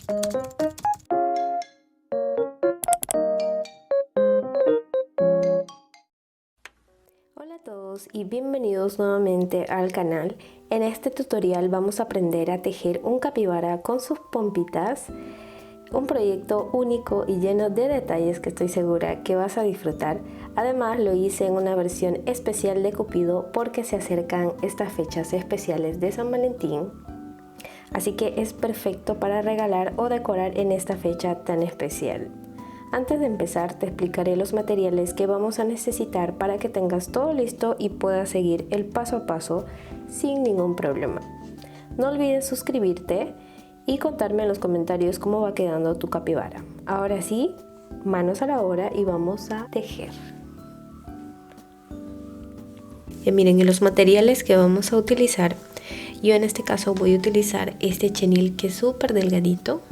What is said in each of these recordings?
Hola a todos y bienvenidos nuevamente al canal. En este tutorial vamos a aprender a tejer un capibara con sus pompitas, un proyecto único y lleno de detalles que estoy segura que vas a disfrutar. Además lo hice en una versión especial de Cupido porque se acercan estas fechas especiales de San Valentín, así que es perfecto para regalar o decorar en esta fecha tan especial. Antes de empezar te explicaré los materiales que vamos a necesitar para que tengas todo listo y puedas seguir el paso a paso sin ningún problema. No olvides suscribirte y contarme en los comentarios cómo va quedando tu capibara. Ahora sí, manos a la obra y vamos a tejer. Miren, en los materiales que vamos a utilizar, yo en este caso voy a utilizar este chenil que es súper delgadito,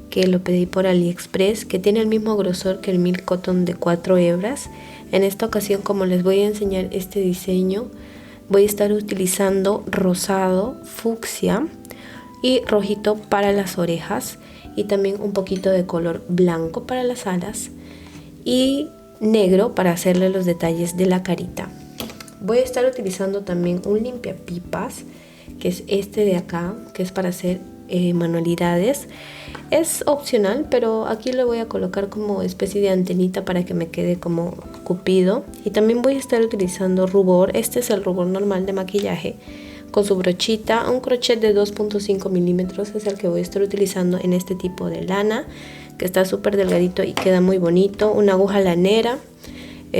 que lo pedí por AliExpress, que tiene el mismo grosor que el Milk Cotton de 4 hebras. En esta ocasión, como les voy a enseñar este diseño, voy a estar utilizando rosado, fucsia y rojito para las orejas, y también un poquito de color blanco para las alas y negro para hacerle los detalles de la carita. Voy a estar utilizando también un limpiapipas, que es este de acá, que es para hacer manualidades. Es opcional, pero aquí le voy a colocar como especie de antenita para que me quede como Cupido. Y también voy a estar utilizando rubor. Este es el rubor normal de maquillaje, con su brochita. Un crochet de 2.5 milímetros es el que voy a estar utilizando en este tipo de lana, que está súper delgadito y queda muy bonito. Una aguja lanera,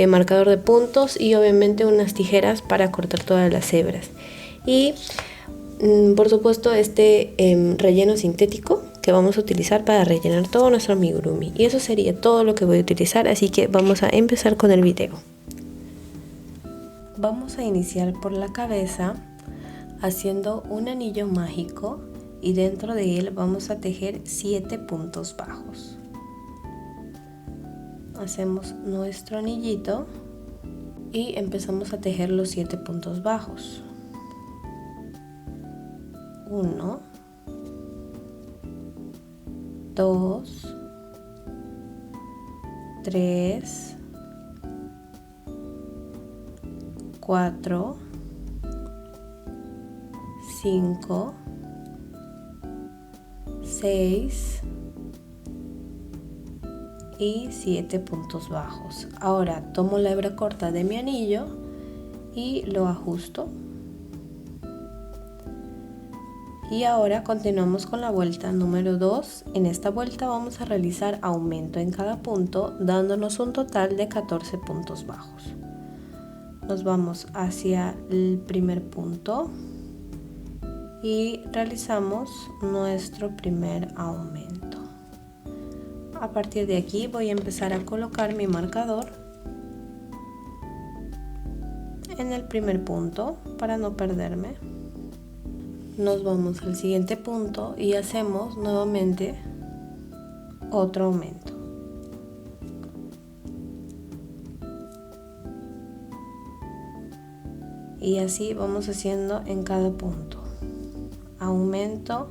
marcador de puntos y obviamente unas tijeras para cortar todas las hebras. Y por supuesto este relleno sintético que vamos a utilizar para rellenar todo nuestro amigurumi. Y eso sería todo lo que voy a utilizar, así que vamos a empezar con el video. Vamos a iniciar por la cabeza haciendo un anillo mágico y dentro de él vamos a tejer 7 puntos bajos. Hacemos nuestro anillito y empezamos a tejer los 7 puntos bajos. 1, 2, 3, 4, 5, 6 y 7 puntos bajos. Ahora tomo la hebra corta de mi anillo y lo ajusto. Y ahora continuamos con la vuelta número 2. En esta vuelta vamos a realizar aumento en cada punto, dándonos un total de 14 puntos bajos. Nos vamos hacia el primer punto y realizamos nuestro primer aumento. A partir de aquí voy a empezar a colocar mi marcador en el primer punto para no perderme. Nos vamos al siguiente punto y hacemos nuevamente otro aumento. Y así vamos haciendo en cada punto. Aumento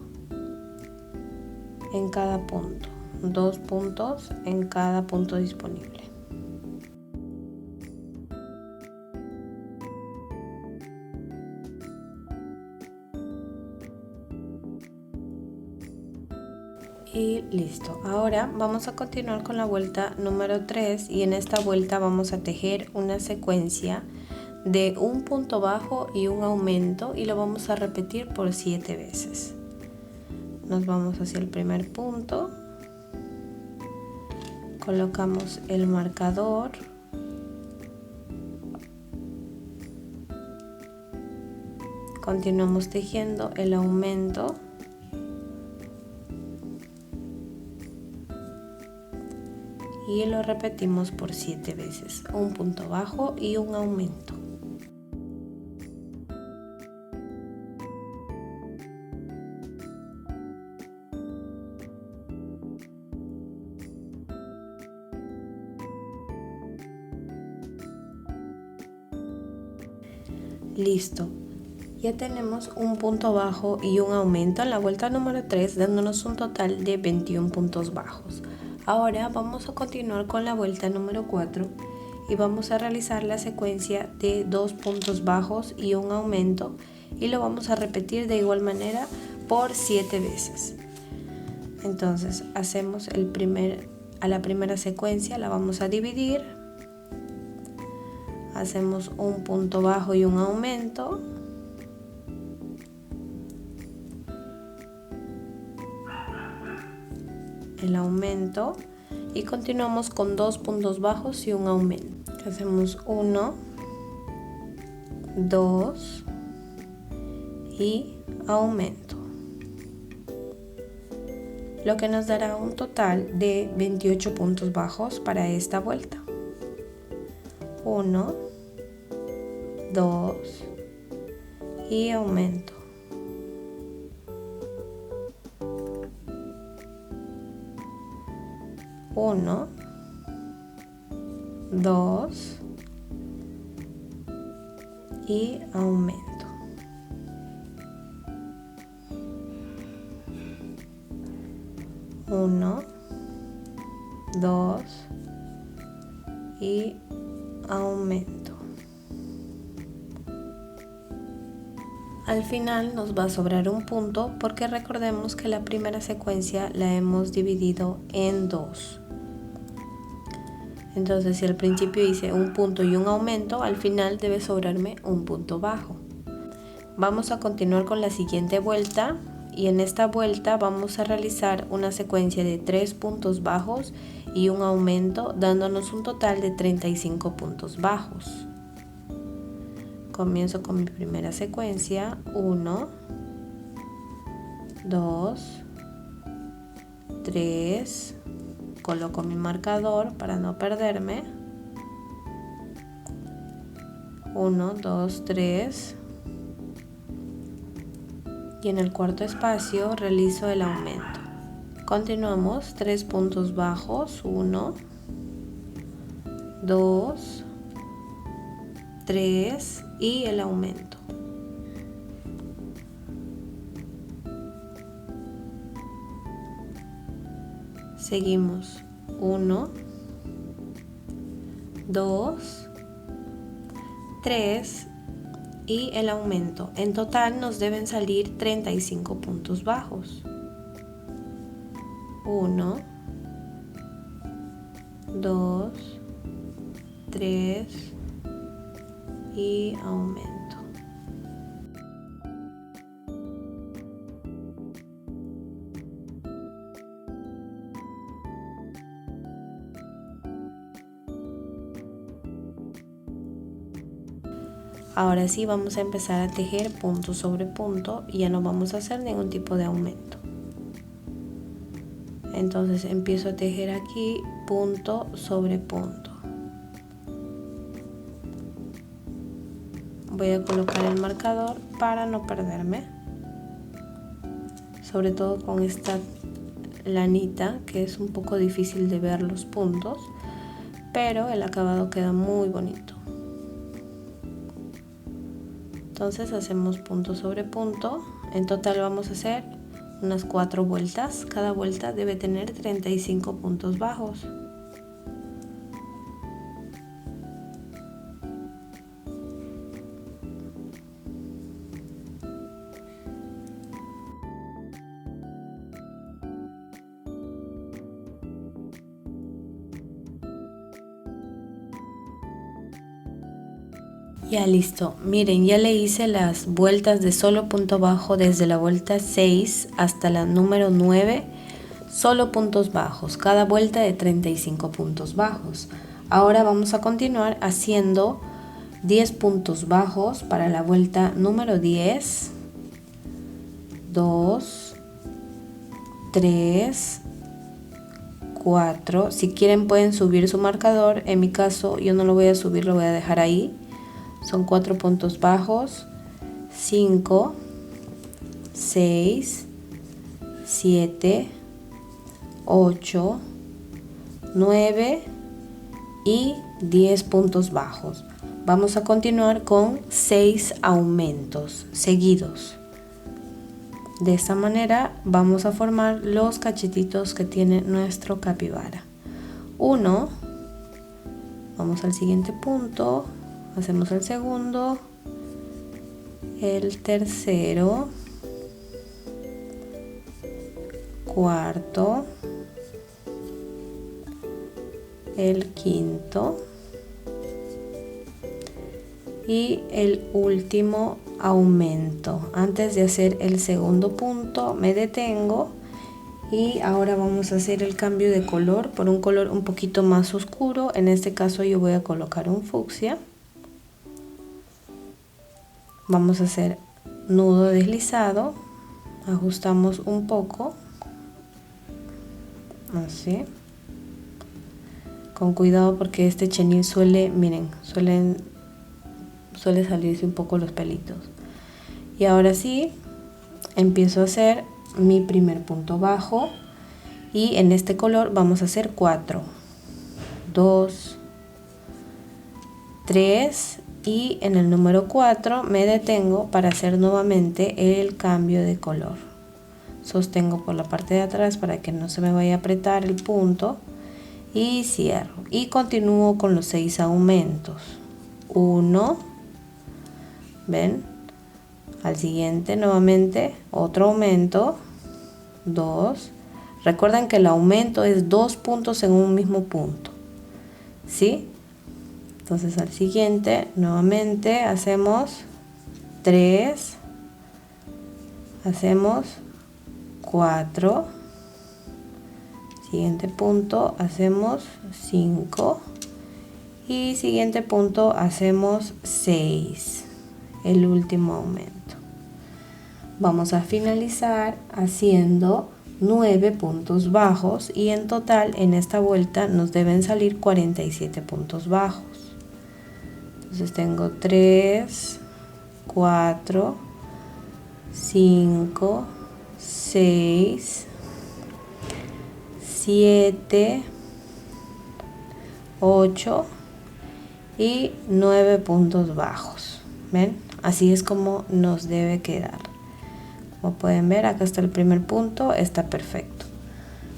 en cada punto. 2 puntos en cada punto disponible. Y listo. Ahora vamos a continuar con la vuelta número 3 y en esta vuelta vamos a tejer una secuencia de un punto bajo y un aumento y lo vamos a repetir por 7 veces. Nos vamos hacia el primer punto, colocamos el marcador, continuamos tejiendo el aumento y lo repetimos por 7 veces, un punto bajo y un aumento. Listo. Ya tenemos un punto bajo y un aumento en la vuelta número 3, dándonos un total de 21 puntos bajos. Ahora vamos a continuar con la vuelta número 4 y vamos a realizar la secuencia de 2 puntos bajos y un aumento, y lo vamos a repetir de igual manera por 7 veces. Entonces hacemos a la primera secuencia la vamos a dividir, hacemos un punto bajo y un aumento, el aumento, y continuamos con 2 puntos bajos y un aumento. Hacemos 1, 2 y aumento, lo que nos dará un total de 28 puntos bajos para esta vuelta. 1, 2 y aumento. 1, 2 y aumento. 1, 2 y aumento. Al final nos va a sobrar un punto porque recordemos que la primera secuencia la hemos dividido en 2. Entonces, si al principio hice un punto y un aumento, al final debe sobrarme un punto bajo. Vamos a continuar con la siguiente vuelta, y en esta vuelta vamos a realizar una secuencia de 3 puntos bajos y un aumento, dándonos un total de 35 puntos bajos. Comienzo con mi primera secuencia. 1, 2, 3, coloco mi marcador para no perderme. 1, 2, 3, y en el cuarto espacio realizo el aumento. Continuamos, 3 puntos bajos, 1, 2, 3 y el aumento. Seguimos, 1, 2, 3 y el aumento. En total nos deben salir 35 puntos bajos. 1, 2, 3 y aumento. Ahora sí vamos a empezar a tejer punto sobre punto y ya no vamos a hacer ningún tipo de aumento. Entonces empiezo a tejer aquí punto sobre punto. Voy a colocar el marcador para no perderme, sobre todo con esta lanita que es un poco difícil de ver los puntos, pero el acabado queda muy bonito. Entonces hacemos punto sobre punto. En total vamos a hacer unas 4 vueltas. Cada vuelta debe tener 35 puntos bajos. Ya listo, miren, ya le hice las vueltas de solo punto bajo desde la vuelta 6 hasta la número 9, solo puntos bajos, cada vuelta de 35 puntos bajos. Ahora vamos a continuar haciendo 10 puntos bajos para la vuelta número 10, 2, 3, 4, si quieren pueden subir su marcador, en mi caso yo no lo voy a subir, lo voy a dejar ahí. Son 4 puntos bajos, 5, 6, 7, 8, 9 y 10 puntos bajos. vamos a continuar con 6 aumentos seguidos. De esta manera vamos a formar los cachetitos que tiene nuestro capibara. 1, vamos al siguiente punto, hacemos el segundo, el tercero, cuarto, el quinto y el último aumento. Antes de hacer el segundo punto me detengo y ahora vamos a hacer el cambio de color por un color un poquito más oscuro. En este caso yo voy a colocar un fucsia. Vamos a hacer nudo deslizado, ajustamos un poco, así, con cuidado porque este chenil suele, miren, suele salirse un poco los pelitos. Y ahora sí, empiezo a hacer mi primer punto bajo y en este color vamos a hacer 4, 2, 3 y en el número 4 me detengo para hacer nuevamente el cambio de color. Sostengo por la parte de atrás para que no se me vaya a apretar el punto y cierro y continúo con los 6 aumentos. 1, ven, al siguiente nuevamente otro aumento, 2, recuerden que el aumento es 2 puntos en un mismo punto, ¿sí? Entonces al siguiente nuevamente hacemos 3, hacemos 4, siguiente punto hacemos 5 y siguiente punto hacemos 6, el último aumento. Vamos a finalizar haciendo 9 puntos bajos y en total en esta vuelta nos deben salir 47 puntos bajos. Entonces tengo 3, 4, 5, 6, 7, 8 y 9 puntos bajos. ¿Ven? Así es como nos debe quedar. Como pueden ver, acá está el primer punto, está perfecto.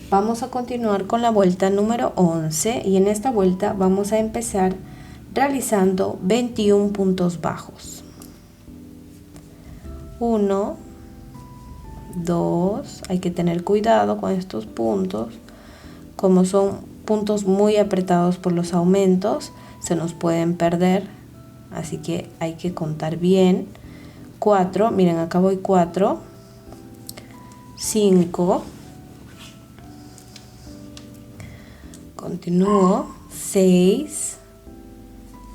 Vamos a continuar con la vuelta número 11 y en esta vuelta vamos a empezar realizando 21 puntos bajos. 1, 2, hay que tener cuidado con estos puntos, como son puntos muy apretados por los aumentos, se nos pueden perder, así que hay que contar bien. 4, miren acá voy 4, 5, continúo, 6,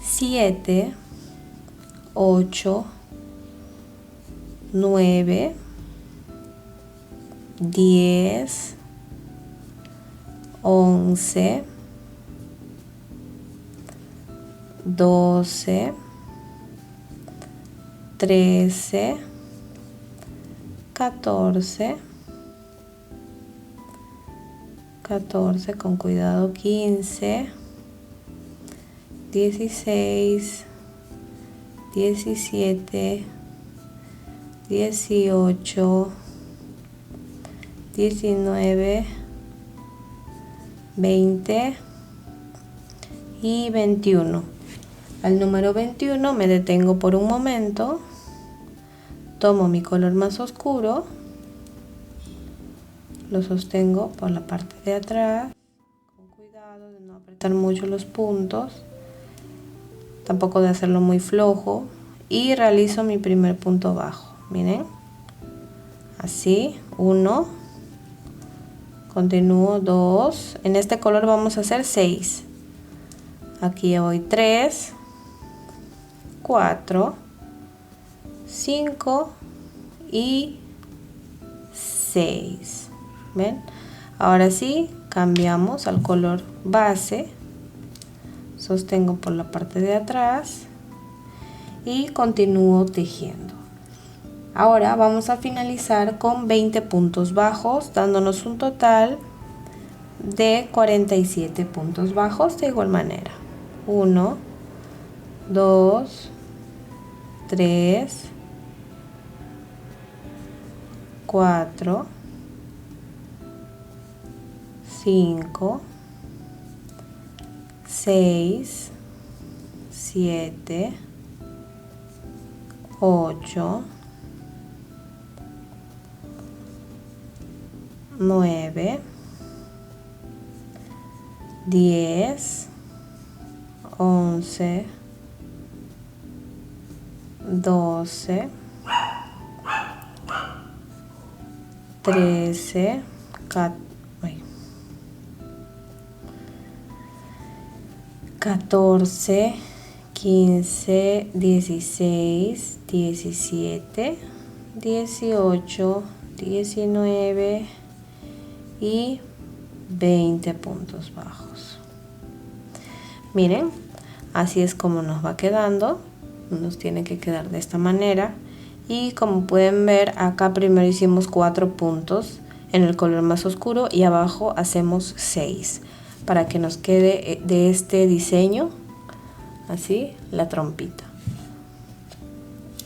7, 8, 9, 10, 11, 12, 13, 14, con cuidado, 15, 16, 17, 18, 19, 20 y 21. Al número 21 me detengo por un momento, tomo mi color más oscuro, lo sostengo por la parte de atrás, con cuidado de no apretar mucho los puntos, tampoco de hacerlo muy flojo, y realizo mi primer punto bajo. Miren, así, 1, continúo 2, en este color vamos a hacer 6, aquí ya voy 3, 4, 5 y 6. ¿Ven? Ahora sí, cambiamos al color base, sostengo por la parte de atrás y continúo tejiendo. Ahora vamos a finalizar con 20 puntos bajos, dándonos un total de 47 puntos bajos de igual manera. 1, 2, 3, 4, 5, 6, 7, 8, 9, 10, 11, 12, 13, 14, 15, 16, 17, 18, 19 y 20 puntos bajos. Miren, así es como nos va quedando. Nos tiene que quedar de esta manera. Y como pueden ver, acá primero hicimos 4 puntos en el color más oscuro y abajo hacemos 6 para que nos quede de este diseño así la trompita.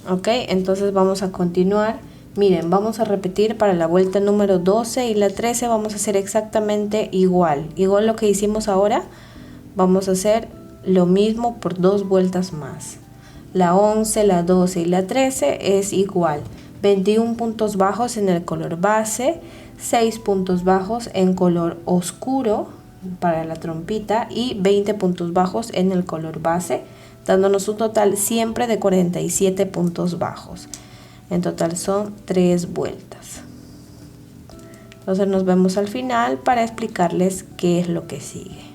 Ok, entonces vamos a continuar. Miren, vamos a repetir para la vuelta número 12 y la 13 vamos a hacer exactamente igual lo que hicimos ahora. Vamos a hacer lo mismo por 2 vueltas más. La 11, la 12 y la 13 es igual. 21 puntos bajos en el color base, 6 puntos bajos en color oscuro para la trompita y 20 puntos bajos en el color base, dándonos un total siempre de 47 puntos bajos. En total son 3 vueltas. Entonces nos vemos al final para explicarles qué es lo que sigue.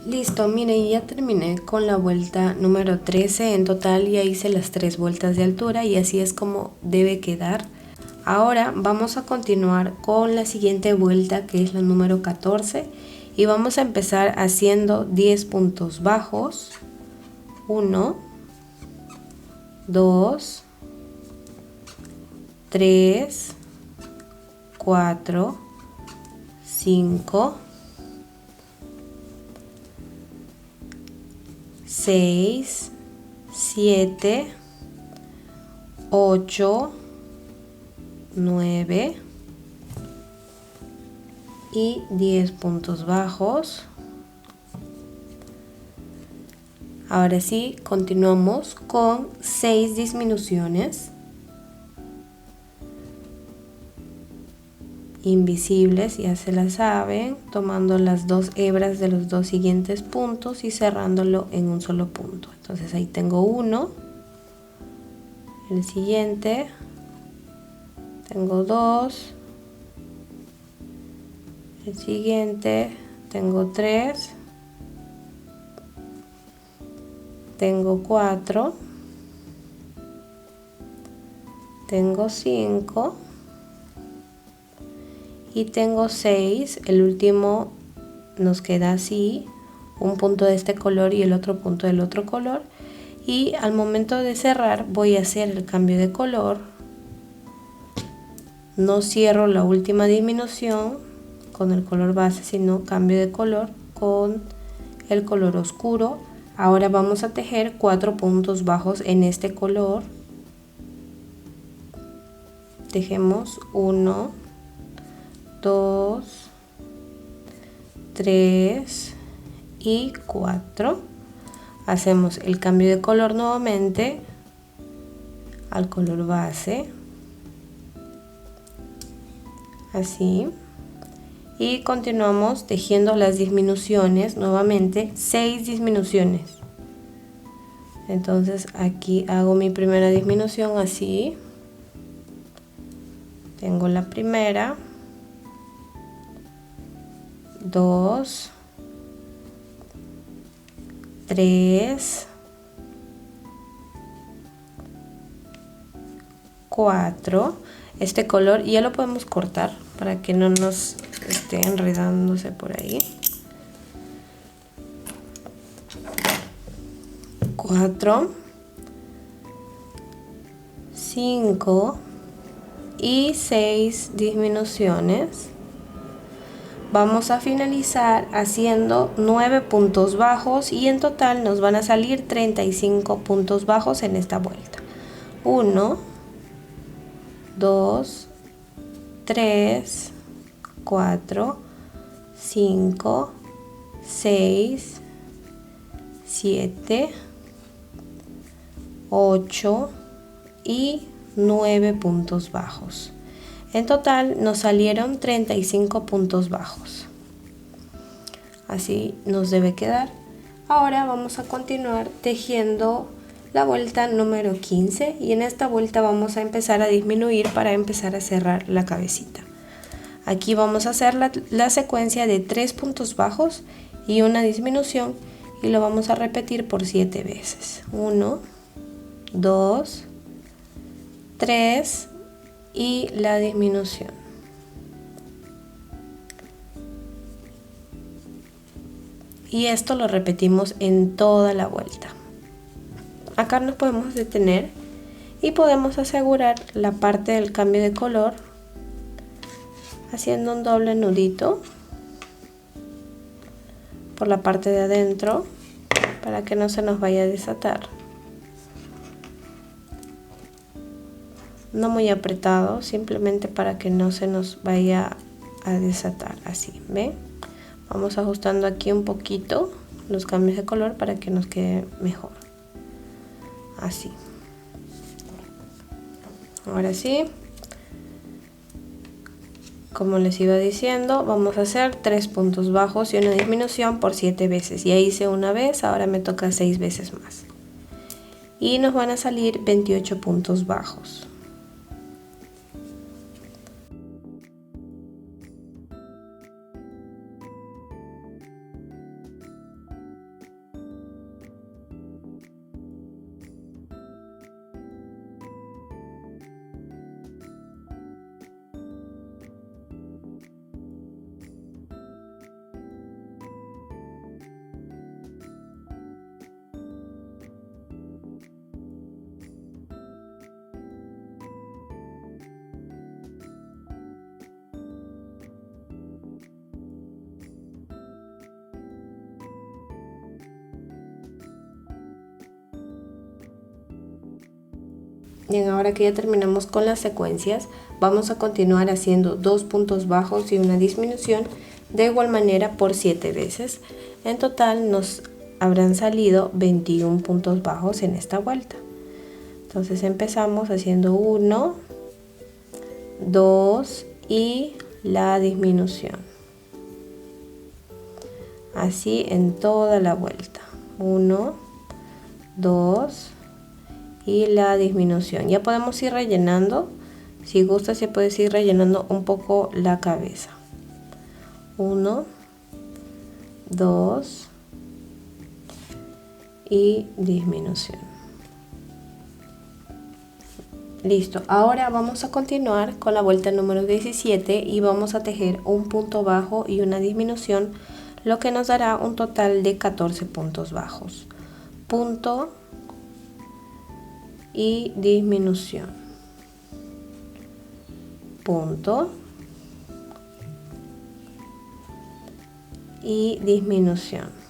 Listo, miren, ya terminé con la vuelta número 13. En total ya hice las 3 vueltas de altura y así es como debe quedar. Ahora vamos a continuar con la siguiente vuelta, que es la número 14, y vamos a empezar haciendo 10 puntos bajos. 1, 2, 3, 4, 5, 6, 7, 8, 9 y 10 puntos bajos. Ahora sí, continuamos con 6 disminuciones invisibles, ya se las saben, tomando las 2 hebras de los 2 siguientes puntos y cerrándolo en un solo punto. Entonces ahí tengo uno, el siguiente, tengo 2, el siguiente, tengo 3, tengo 4, tengo 5 y tengo 6. El último nos queda así, un punto de este color y el otro punto del otro color, y al momento de cerrar voy a hacer el cambio de color. No cierro la última disminución con el color base, sino cambio de color con el color oscuro. Ahora vamos a tejer 4 puntos bajos en este color. Tejemos 1, 2, 3 y 4. Hacemos el cambio de color nuevamente al color base, así, y continuamos tejiendo las disminuciones nuevamente, 6 disminuciones. Entonces aquí hago mi primera disminución así, tengo la primera, 2, 3, 4. Este color ya lo podemos cortar para que no nos esté enredándose por ahí. 4, 5 y 6 disminuciones. vamos a finalizar haciendo 9 puntos bajos y en total nos van a salir 35 puntos bajos en esta vuelta. 1, 2, 3, 4, 5, 6, 7, 8 y 9 puntos bajos. En total nos salieron 35 puntos bajos. Así nos debe quedar. Ahora vamos a continuar tejiendo la vuelta número 15 y en esta vuelta vamos a empezar a disminuir para empezar a cerrar la cabecita. Aquí vamos a hacer la secuencia de 3 puntos bajos y una disminución y lo vamos a repetir por 7 veces. 1, 2, 3 y la disminución. Y esto lo repetimos en toda la vuelta. Acá nos podemos detener y podemos asegurar la parte del cambio de color haciendo un doble nudito por la parte de adentro para que no se nos vaya a desatar. No muy apretado, simplemente para que no se nos vaya a desatar, así, ¿ven? Vamos ajustando aquí un poquito los cambios de color para que nos quede mejor. Así. Ahora sí. Como les iba diciendo, vamos a hacer 3 puntos bajos y una disminución por 7 veces. Ya hice una vez, ahora me toca 6 veces más. Y nos van a salir 28 puntos bajos. Bien, ahora que ya terminamos con las secuencias, vamos a continuar haciendo 2 puntos bajos y una disminución de igual manera por 7 veces. En total nos habrán salido 21 puntos bajos en esta vuelta. Entonces empezamos haciendo 1, 2 y la disminución. Así en toda la vuelta. 1, 2 y la disminución. Ya podemos ir rellenando. Si gustas, ya puedes ir rellenando un poco la cabeza. 1, 2 y disminución. Listo. Ahora vamos a continuar con la vuelta número 17 y vamos a tejer un punto bajo y una disminución, lo que nos dará un total de 14 puntos bajos. Punto y disminución, punto y disminución.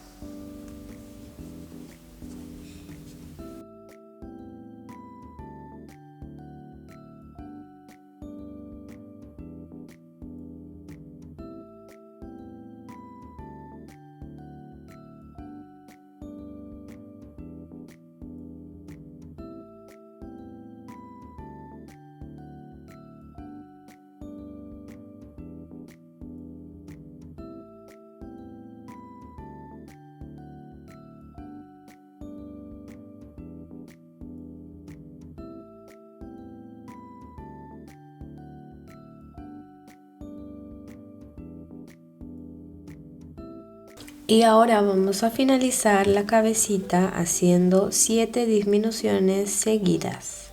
Y ahora vamos a finalizar la cabecita haciendo 7 disminuciones seguidas.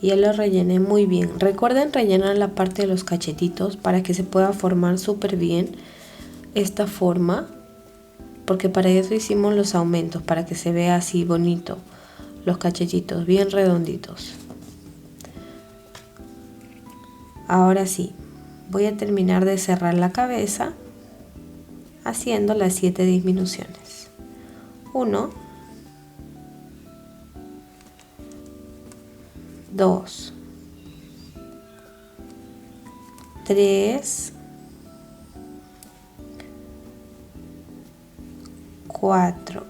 Ya lo rellené muy bien. Recuerden rellenar la parte de los cachetitos para que se pueda formar súper bien esta forma, porque para eso hicimos los aumentos, para que se vea así bonito los cachetitos bien redonditos. Ahora sí, voy a terminar de cerrar la cabeza haciendo las 7 disminuciones. 1, 2, 3, 4,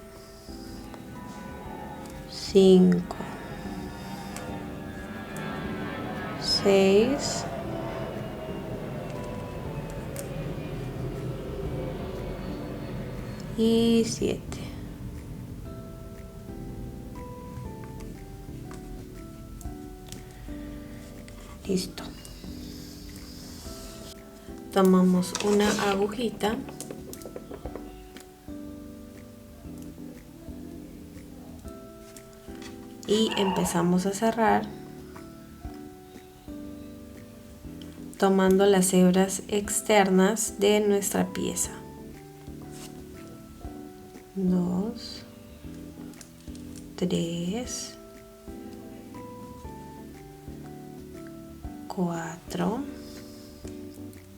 5, 6, 7. Listo. Tomamos una agujita y empezamos a cerrar tomando las hebras externas de nuestra pieza. 2, 3, 4,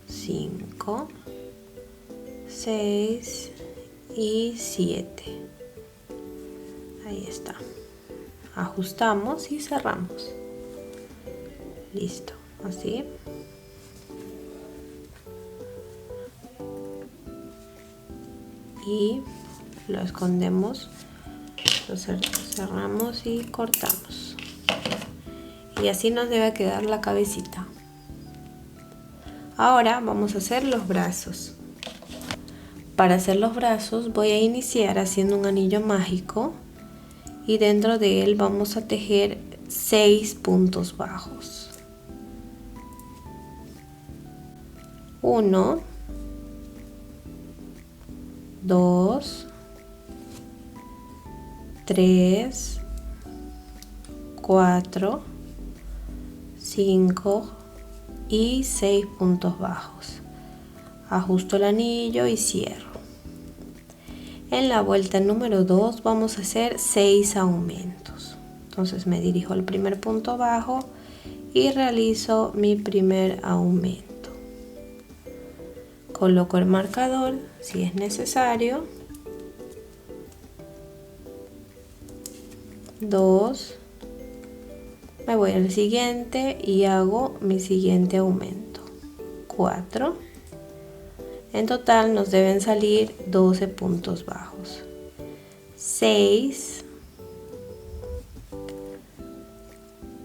5, 6 y 7. Ahí está. Ajustamos y cerramos. Listo, así. Y lo escondemos, lo cerramos y cortamos. Y así nos debe quedar la cabecita. Ahora vamos a hacer los brazos. Para hacer los brazos voy a iniciar haciendo un anillo mágico y dentro de él vamos a tejer 6 puntos bajos. 1, 2, 3, 4, 5 y 6 puntos bajos. Ajusto el anillo y cierro. En la vuelta número 2 vamos a hacer 6 aumentos. Entonces me dirijo al primer punto bajo y realizo mi primer aumento. Coloco el marcador si es necesario. 2. Me voy al siguiente y hago mi siguiente aumento. 4. En total nos deben salir 12 puntos bajos. 6,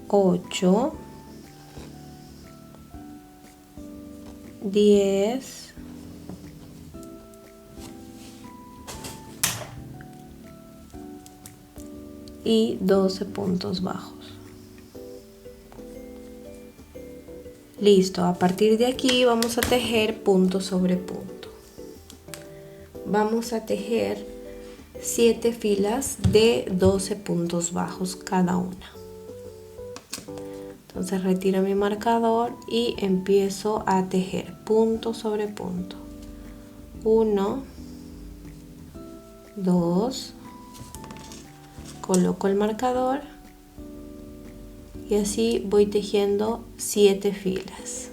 8, 10, 12 puntos bajos. Listo, a partir de aquí vamos a tejer punto sobre punto. Vamos a tejer 7 filas de 12 puntos bajos cada una. Entonces retiro mi marcador y empiezo a tejer punto sobre punto. 1, 2, coloco el marcador y así voy tejiendo 7 filas.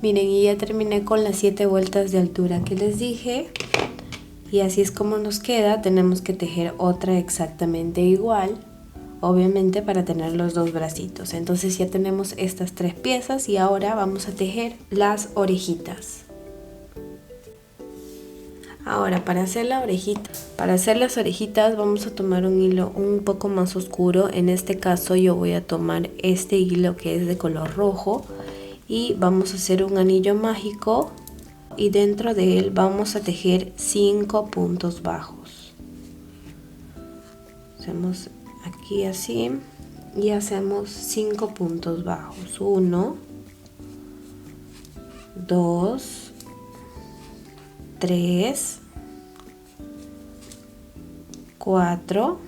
Miren, y ya terminé con las 7 vueltas de altura que les dije. Y así es como nos queda. Tenemos que tejer otra exactamente igual, obviamente, para tener los dos bracitos. Entonces ya tenemos estas 3 piezas y ahora vamos a tejer las orejitas. Ahora para hacer la orejita, para hacer las orejitas vamos a tomar un hilo un poco más oscuro. En este caso yo voy a tomar este hilo que es de color rojo y vamos a hacer un anillo mágico y dentro de él vamos a tejer 5 puntos bajos. Hacemos aquí así y hacemos 5 puntos bajos. 1, 2, 3, 4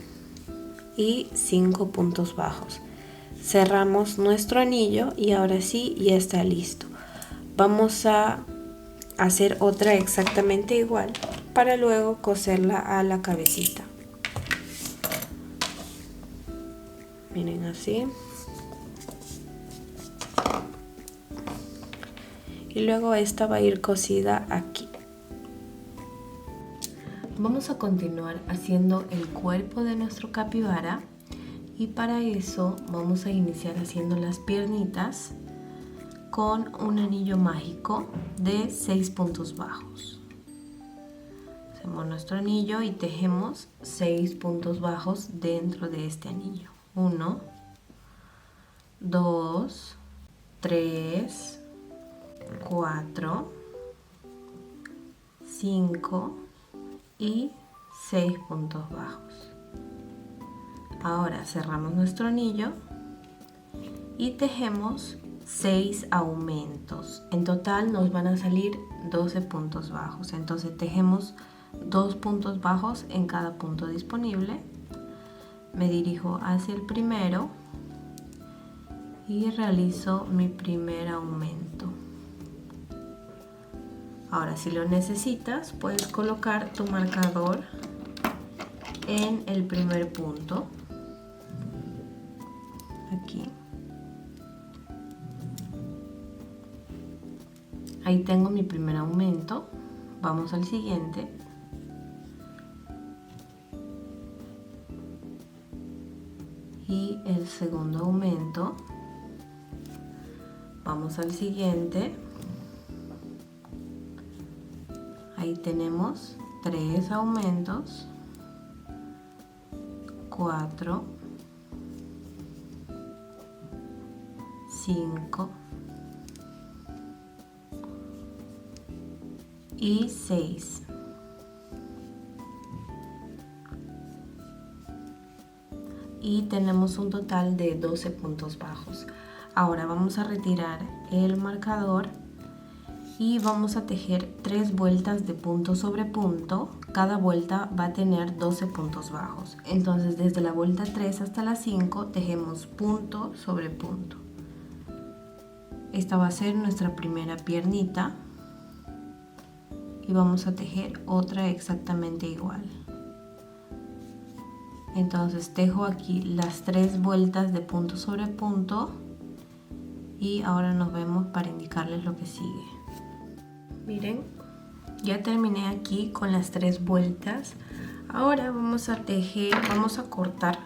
y 5 puntos bajos. cerramos nuestro anillo y ahora sí ya está listo. Vamos a hacer otra exactamente igual para luego coserla a la cabecita. Miren, así. Y luego esta va a ir cosida aquí. Vamos a continuar haciendo el cuerpo de nuestro capibara y para eso vamos a iniciar haciendo las piernitas con un anillo mágico de 6 puntos bajos. Hacemos nuestro anillo y tejemos 6 puntos bajos dentro de este anillo. 1, 2, 3, 4, 5 y 6 puntos bajos. Ahora cerramos nuestro anillo y tejemos 6 aumentos. En total nos van a salir 12 puntos bajos. Entonces tejemos 2 puntos bajos en cada punto disponible. Me dirijo hacia el primero y realizo mi primer aumento. Ahora, si lo necesitas, puedes colocar tu marcador en el primer punto. Aquí. Ahí tengo mi primer aumento. Vamos al siguiente. Y el segundo aumento. Vamos al siguiente. Ahí tenemos 3 aumentos. 4, 5 y 6. Y tenemos un total de 12 puntos bajos. Ahora vamos a retirar el marcador y vamos a tejer 3 vueltas de punto sobre punto. Cada vuelta va a tener 12 puntos bajos. Entonces desde la vuelta 3 hasta la 5 tejemos punto sobre punto. Esta va a ser nuestra primera piernita y vamos a tejer otra exactamente igual. Entonces tejo aquí las 3 vueltas de punto sobre punto y ahora nos vemos para indicarles lo que sigue. Miren, ya terminé aquí con las 3 vueltas. Ahora vamos a tejer, vamos a cortar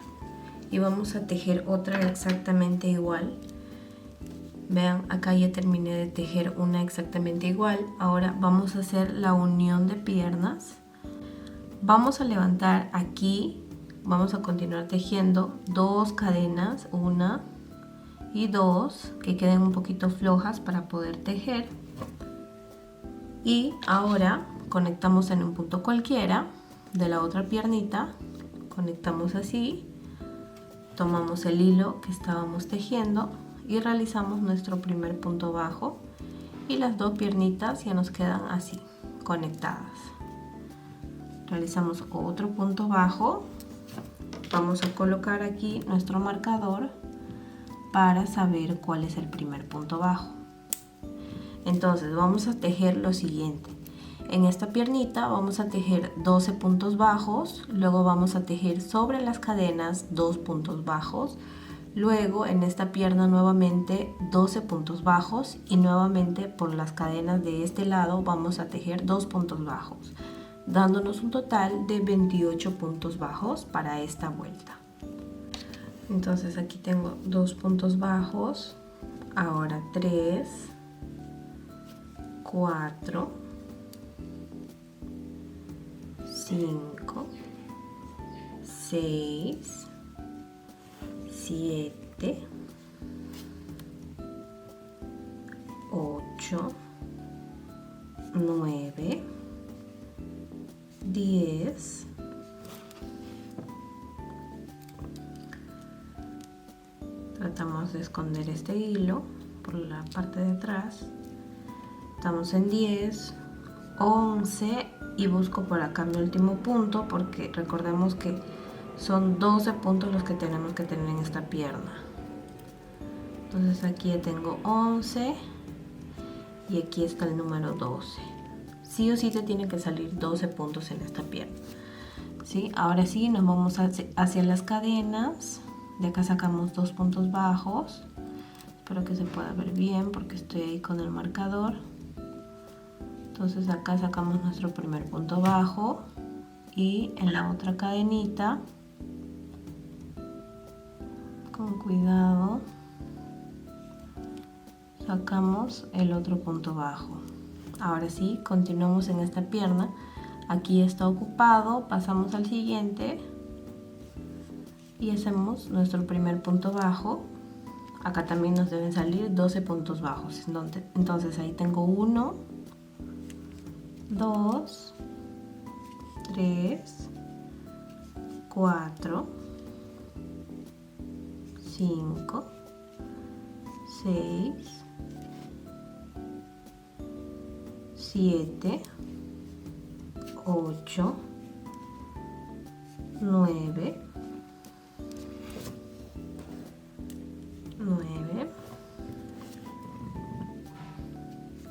y vamos a tejer otra exactamente igual. Vean, acá ya terminé de tejer una exactamente igual. Ahora vamos a hacer la unión de piernas. Vamos a levantar aquí, vamos a continuar tejiendo 2 cadenas, 1 y 2, que queden un poquito flojas para poder tejer. Y ahora conectamos en un punto cualquiera de la otra piernita, conectamos así, tomamos el hilo que estábamos tejiendo y realizamos nuestro primer punto bajo y las 2 piernitas ya nos quedan así, conectadas. Realizamos otro punto bajo, vamos a colocar aquí nuestro marcador para saber cuál es el primer punto bajo. Entonces vamos a tejer lo siguiente. En esta piernita vamos a tejer 12 puntos bajos, luego vamos a tejer sobre las cadenas 2 puntos bajos, luego en esta pierna nuevamente 12 puntos bajos y nuevamente por las cadenas de este lado vamos a tejer 2 puntos bajos, dándonos un total de 28 puntos bajos para esta vuelta. Entonces aquí tengo 2 puntos bajos, ahora 3, 4, 5, 6, 7, 8, 9, 10, 'Tratamos de esconder este hilo por la parte de atrás. Estamos en 10, 11 y busco por acá mi último punto porque recordemos que son 12 puntos los que tenemos que tener en esta pierna. Entonces aquí ya tengo 11 y aquí está el número 12. Sí o sí te tienen que salir 12 puntos en esta pierna. ¿Sí? Ahora sí, nos vamos hacia las cadenas. De acá sacamos 2 puntos bajos. Espero que se pueda ver bien porque estoy ahí con el marcador. Entonces acá sacamos nuestro primer punto bajo y en la otra cadenita, con cuidado, sacamos el otro punto bajo. Ahora sí, continuamos en esta pierna. Aquí está ocupado, pasamos al siguiente y hacemos nuestro primer punto bajo. Acá también nos deben salir 12 puntos bajos. Entonces ahí tengo 1, 2, 3, 4, 5, 6, 7, 8, 9,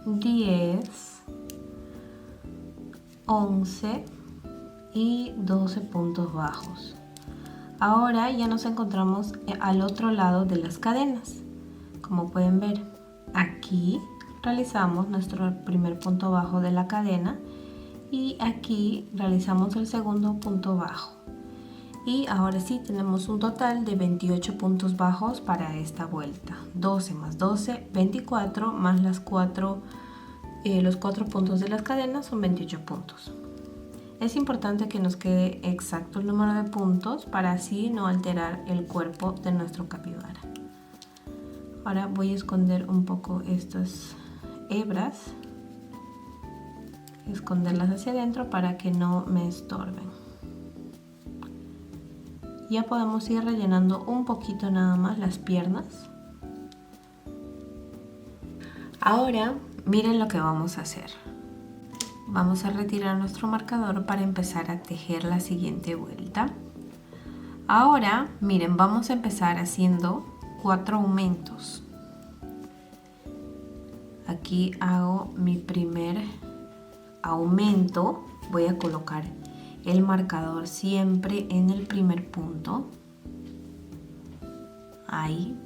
10, 11 y 12 puntos bajos. Ahora ya nos encontramos al otro lado de las cadenas. Como pueden ver, aquí realizamos nuestro primer punto bajo de la cadena y aquí realizamos el segundo punto bajo. Y ahora sí tenemos un total de 28 puntos bajos para esta vuelta. 12 más 12, 24 más los 4 puntos de las cadenas son 28 puntos. Es importante que nos quede exacto el número de puntos para así no alterar el cuerpo de nuestro capibara. Ahora voy a esconder un poco estas hebras, esconderlas hacia adentro para que no me estorben. Ya podemos ir rellenando un poquito nada más las piernas. Ahora miren lo que vamos a hacer. Vamos a retirar nuestro marcador para empezar a tejer la siguiente vuelta. Ahora miren, vamos a empezar haciendo 4 aumentos. Aquí hago mi primer aumento. Voy a colocar el marcador siempre en el primer punto. Ahí.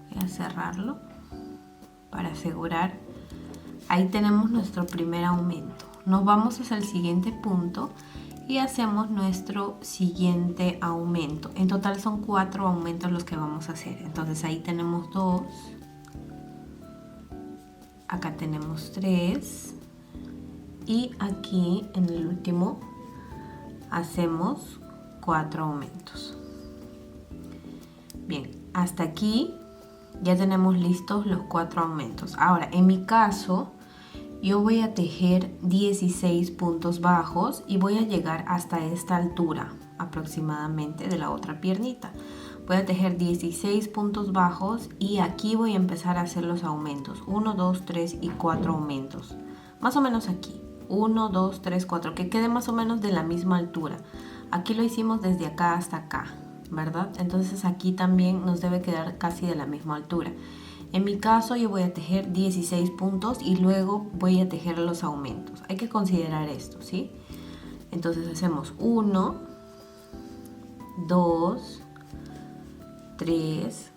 Voy a cerrarlo para asegurar. Ahí tenemos nuestro primer aumento. Nos vamos hacia el siguiente punto y hacemos nuestro siguiente aumento. En total son 4 aumentos los que vamos a hacer. Entonces ahí tenemos 2. Acá tenemos 3. Y aquí en el último hacemos 4 aumentos. Bien, hasta aquí ya tenemos listos los 4 aumentos. Ahora, en mi caso, yo voy a tejer 16 puntos bajos y voy a llegar hasta esta altura aproximadamente de la otra piernita. Voy a tejer 16 puntos bajos y aquí voy a empezar a hacer los aumentos. 1, 2, 3 y 4 aumentos. Más o menos aquí. 1, 2, 3, 4, que quede más o menos de la misma altura. Aquí lo hicimos desde acá hasta acá, ¿verdad? Entonces aquí también nos debe quedar casi de la misma altura. En mi caso yo voy a tejer 16 puntos y luego voy a tejer los aumentos. Hay que considerar esto, ¿sí? Entonces hacemos 1, 2, 3,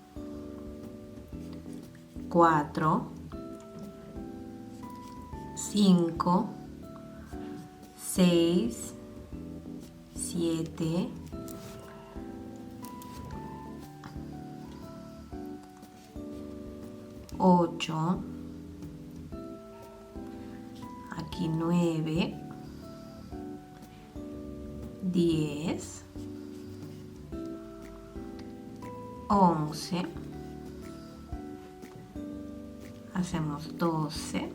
4, 5, 6, 7, 8, aquí 9, 10, 11, hacemos 12,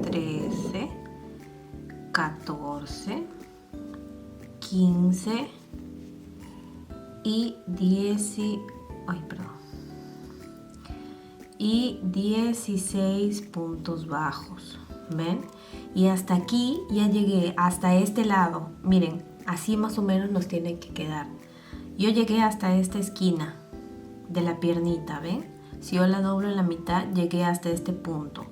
13, 14, 15 y 16 puntos bajos. ¿Ven? Y hasta aquí ya llegué, hasta este lado. Miren, así más o menos nos tiene que quedar. Yo llegué hasta esta esquina. de la piernita, ¿ven? Si yo la doblo en la mitad, llegué hasta este punto.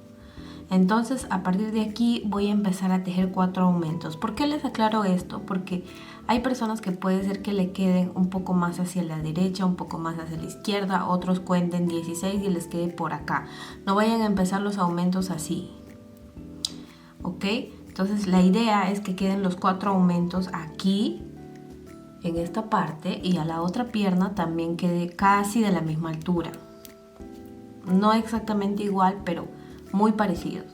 Entonces, a partir de aquí voy a empezar a tejer 4 aumentos. ¿Por qué les aclaro esto? Porque hay personas que puede ser que le queden un poco más hacia la derecha, un poco más hacia la izquierda, otros cuenten 16 y les quede por acá. No vayan a empezar los aumentos así, ¿ok? Entonces, la idea es que queden los 4 aumentos aquí, en esta parte, y a la otra pierna también quede casi de la misma altura. No exactamente igual, pero muy parecidos.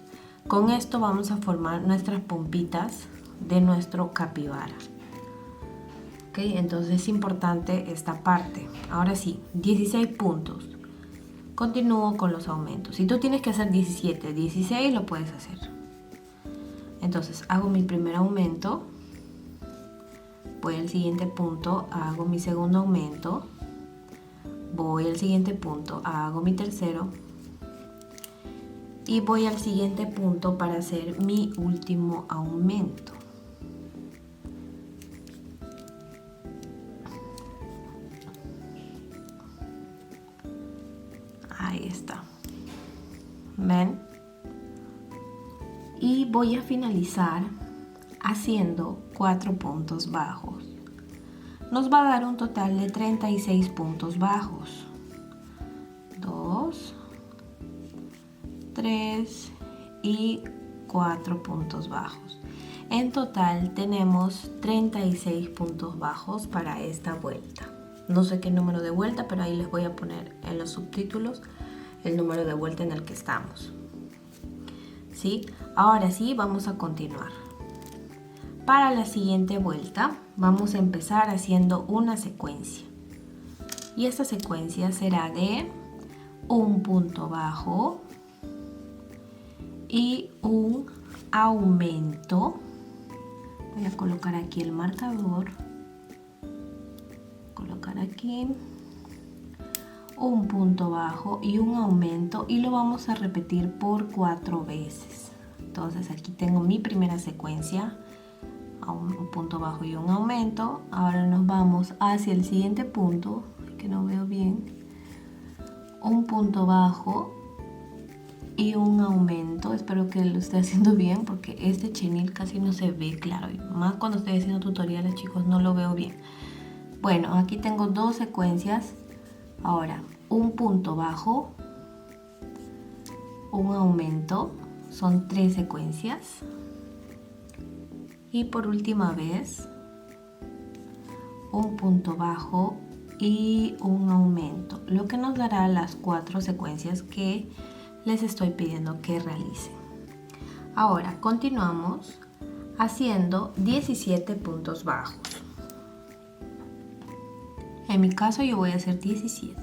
Con esto vamos a formar nuestras pompitas de nuestro capibara. Ok, entonces es importante esta parte. Ahora sí, 16 puntos. Continúo con los aumentos. Si tú tienes que hacer 17, 16 lo puedes hacer. Entonces hago mi primer aumento, voy al siguiente punto, hago mi segundo aumento, voy al siguiente punto, hago mi tercero y voy al siguiente punto para hacer mi último aumento. Ahí está. ¿Ven? Y voy a finalizar haciendo 4 puntos bajos. Nos va a dar un total de 36 puntos bajos. 2, 3 y 4 puntos bajos. En total tenemos 36 puntos bajos para esta vuelta. No sé qué número de vuelta, pero ahí les voy a poner en los subtítulos el número de vuelta en el que estamos. ¿Sí? Ahora sí, vamos a continuar. Para la siguiente vuelta vamos a empezar haciendo una secuencia. Y esta secuencia será de un punto bajo y un aumento. Voy a colocar aquí el marcador. Colocar aquí un punto bajo y un aumento y lo vamos a repetir por 4 veces. Entonces aquí tengo mi primera secuencia, un punto bajo y un aumento. Ahora nos vamos hacia el siguiente punto, que no veo bien, un punto bajo y un aumento. Espero que lo esté haciendo bien porque este chenil casi no se ve claro, y más cuando estoy haciendo tutoriales, chicos, no lo veo bien. Bueno, aquí tengo 2 secuencias. Ahora un punto bajo, un aumento, son 3 secuencias. Y por última vez, un punto bajo y un aumento, lo que nos dará las 4 secuencias que les estoy pidiendo que realicen. Ahora continuamos haciendo 17 puntos bajos. En mi caso yo voy a hacer 17.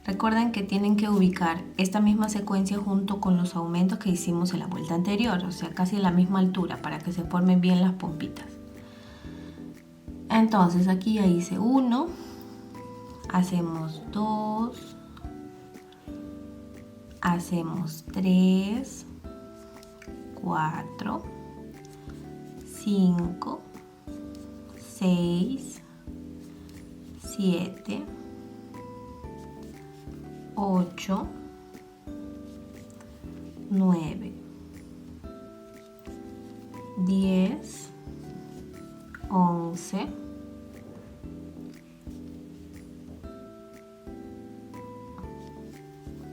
Recuerden que tienen que ubicar esta misma secuencia junto con los aumentos que hicimos en la vuelta anterior, o sea, casi a la misma altura para que se formen bien las pompitas. Entonces aquí ya hice 1, hacemos 2, hacemos 3, 4, 5, 6, 7, 8, 9, 10, 11,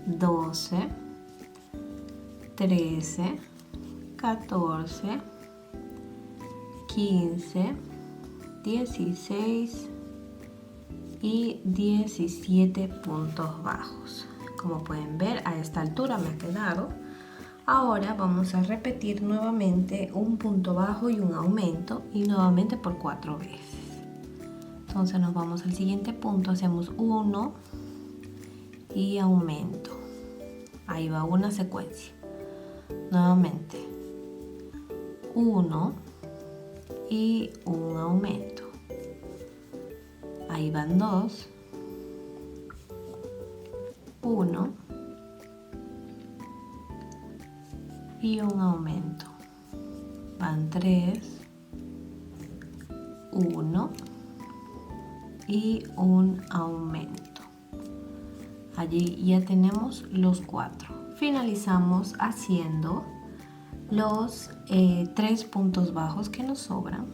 12, 13, 14, 15, 16 y 17 puntos bajos. Como pueden ver, a esta altura me ha quedado. Ahora vamos a repetir nuevamente un punto bajo y un aumento, y nuevamente por 4 veces. Entonces nos vamos al siguiente punto, hacemos 1 y aumento. Ahí va una secuencia. Nuevamente 1 y un aumento. Ahí van 2, 1 y un aumento. Van 3, 1 y un aumento. Allí ya tenemos los 4. Finalizamos haciendo los 3 puntos bajos que nos sobran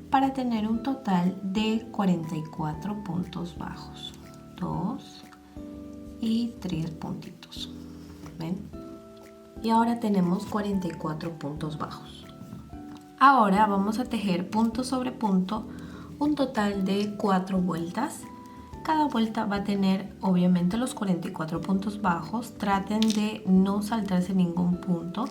para tener un total de 44 puntos bajos. 2 y 3 puntitos. ¿Ven? Y ahora tenemos 44 puntos bajos. Ahora vamos a tejer punto sobre punto un total de 4 vueltas. Cada vuelta va a tener obviamente los 44 puntos bajos. Traten de no saltarse ningún punto.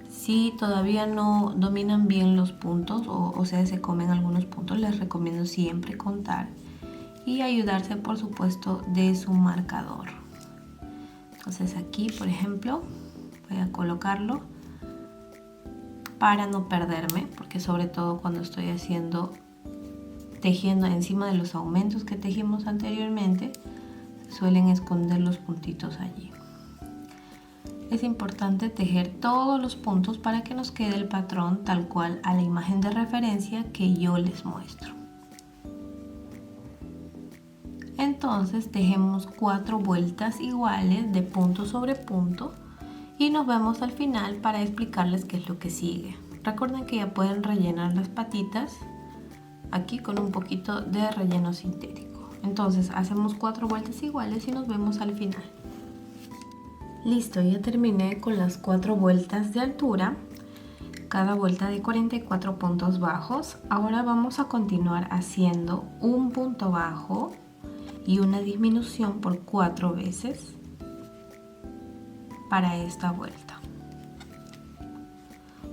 Si todavía no dominan bien los puntos o sea, se comen algunos puntos, les recomiendo siempre contar y ayudarse, por supuesto, de su marcador. Entonces aquí, por ejemplo, voy a colocarlo para no perderme, porque sobre todo cuando estoy tejiendo encima de los aumentos que tejimos anteriormente, suelen esconder los puntitos allí. Es importante tejer todos los puntos para que nos quede el patrón tal cual a la imagen de referencia que yo les muestro. Entonces tejemos 4 vueltas iguales de punto sobre punto y nos vemos al final para explicarles qué es lo que sigue. Recuerden que ya pueden rellenar las patitas aquí con un poquito de relleno sintético. Entonces hacemos 4 vueltas iguales y nos vemos al final. Listo, ya terminé con las 4 vueltas de altura, cada vuelta de 44 puntos bajos. Ahora vamos a continuar haciendo un punto bajo y una disminución por 4 veces para esta vuelta.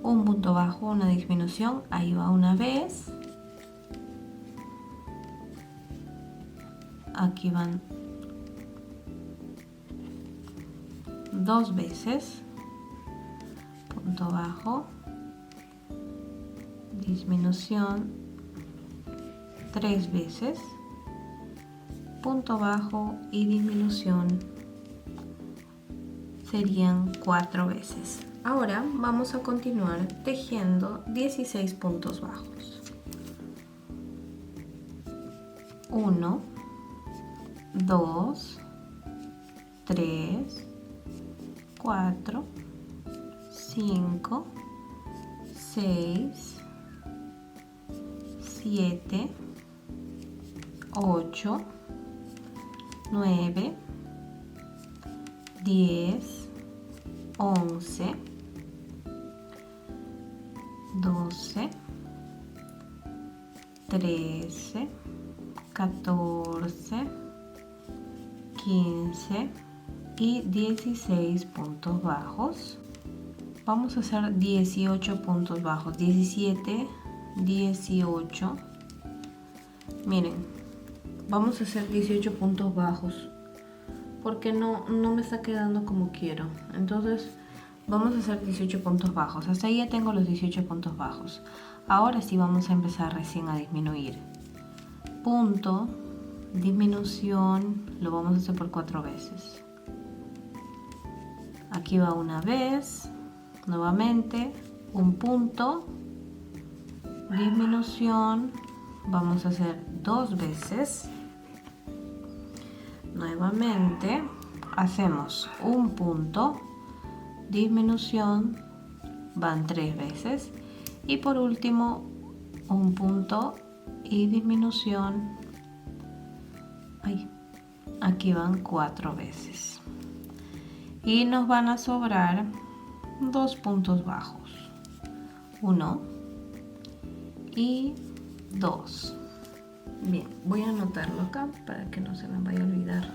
Un punto bajo, una disminución, ahí va una vez. Aquí van 2 veces, punto bajo, disminución 3 veces, punto bajo y disminución serían 4 veces. Ahora vamos a continuar tejiendo 16 puntos bajos. 1, 2, 3, 4, 5, 6, 7, 8, 9, 10, 11, 12, 13, 14, 15 y 16 puntos bajos. Vamos a hacer 18 puntos bajos, 17, 18. Miren, vamos a hacer 18 puntos bajos porque no me está quedando como quiero. Entonces vamos a hacer 18 puntos bajos. Hasta ahí ya tengo los 18 puntos bajos. Ahora sí vamos a empezar recién a disminuir. Punto, disminución, lo vamos a hacer por 4 veces. Aquí va una vez, nuevamente, un punto, disminución, vamos a hacer 2 veces. Nuevamente, hacemos un punto, disminución, van 3 veces. Y por último, un punto y disminución, aquí van 4 veces. Y nos van a sobrar 2 puntos bajos, 1 y 2. Bien, voy a anotarlo acá para que no se me vaya a olvidar.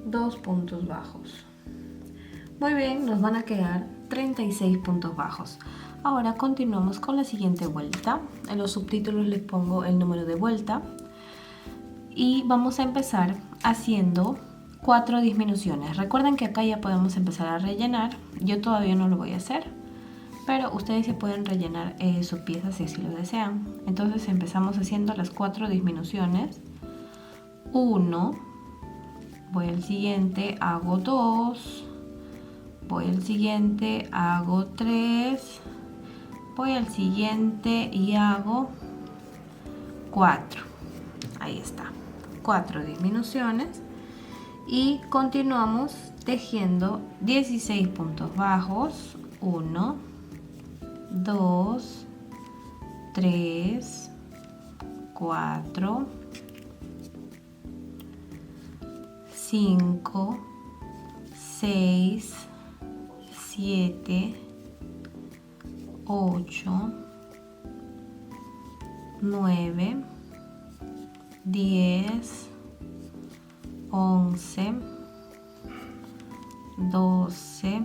2 puntos bajos. Muy bien, nos van a quedar 36 puntos bajos. Ahora continuamos con la siguiente vuelta. En los subtítulos les pongo el número de vuelta. Y vamos a empezar haciendo 4 disminuciones. Recuerden que acá ya podemos empezar a rellenar. Yo todavía no lo voy a hacer, pero ustedes se pueden rellenar sus piezas si así lo desean. Entonces empezamos haciendo las 4 disminuciones. 1, voy al siguiente, hago 2, voy al siguiente, hago 3, voy al siguiente y hago 4. Ahí está, 4 disminuciones. y continuamos tejiendo 16 puntos bajos. 1, 2, 3, 4, 5, 6, 7, 8, 9, 10, 11, 12,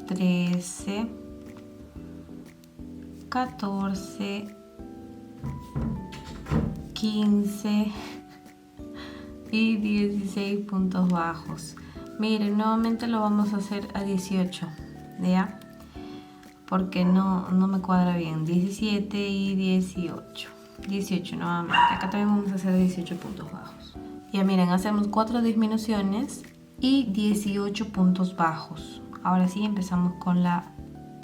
13, 14, 15 y 16 puntos bajos. Miren, nuevamente lo vamos a hacer a 18, ¿ya? Porque no me cuadra bien. 17 y 18. 18 nuevamente. Acá también vamos a hacer 18 puntos bajos. Ya miren, hacemos 4 disminuciones y 18 puntos bajos. Ahora sí empezamos con las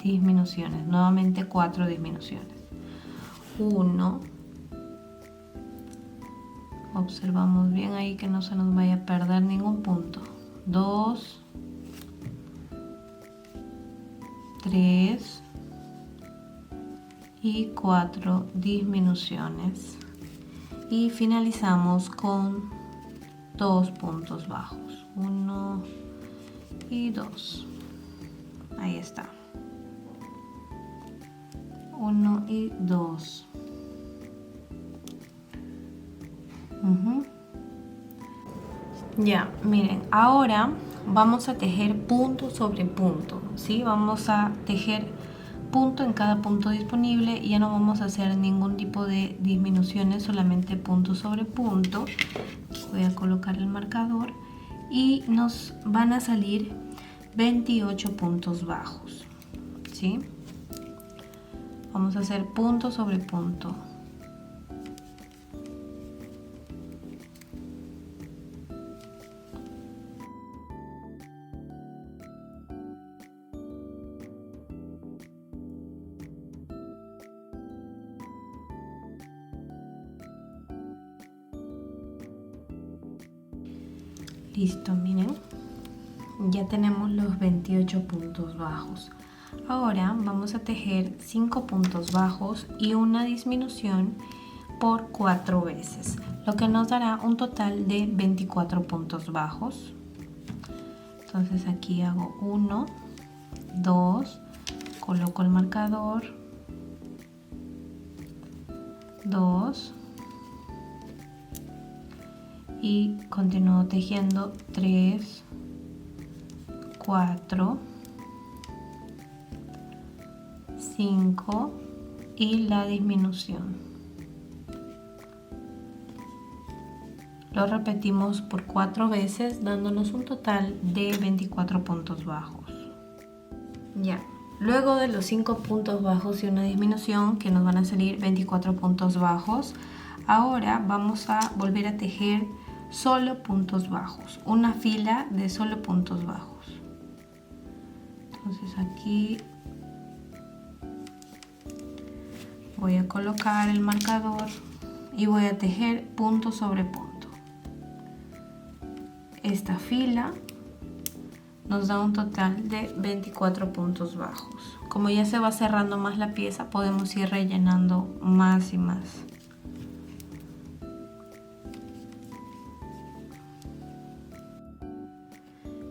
disminuciones. Nuevamente 4 disminuciones. 1. Observamos bien ahí que no se nos vaya a perder ningún punto. 2, 3 y 4 disminuciones. Y finalizamos con 2 puntos bajos. 1 y 2. Ahí está. 1 y 2. Ya, miren, ahora vamos a tejer punto sobre punto, ¿sí? Vamos a tejer punto en cada punto disponible y ya no vamos a hacer ningún tipo de disminuciones, solamente punto sobre punto. Voy a colocar el marcador y nos van a salir 28 puntos bajos, ¿sí? Vamos a hacer punto sobre punto. Listo, miren, ya tenemos los 28 puntos bajos. Ahora vamos a tejer 5 puntos bajos y una disminución por 4 veces, lo que nos dará un total de 24 puntos bajos. Entonces aquí hago 1, 2, coloco el marcador, 2, y continúo tejiendo 3, 4, 5 y la disminución. Lo repetimos por 4 veces dándonos un total de 24 puntos bajos. Ya, luego de los 5 puntos bajos y una disminución que nos van a salir 24 puntos bajos, ahora vamos a volver a tejer solo puntos bajos, una fila de solo puntos bajos. Entonces aquí voy a colocar el marcador y voy a tejer punto sobre punto. Esta fila nos da un total de 24 puntos bajos. Como ya se va cerrando más la pieza, podemos ir rellenando más y más.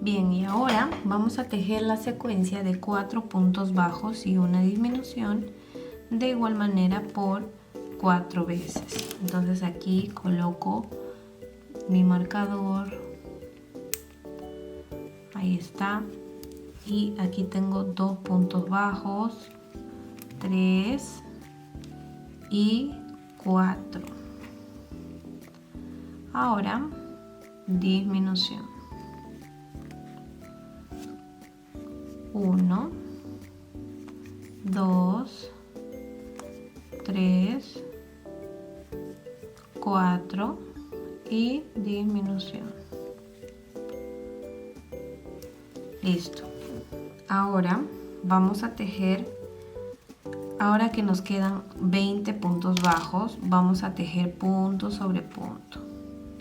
Bien, y ahora vamos a tejer la secuencia de 4 puntos bajos y una disminución de igual manera por 4 veces. Entonces aquí coloco mi marcador, ahí está, y aquí tengo 2 puntos bajos, 3 y 4. Ahora disminución. 1, 2, 3, 4 y disminución. Listo. Ahora vamos a tejer, ahora que nos quedan 20 puntos bajos, vamos a tejer punto sobre punto,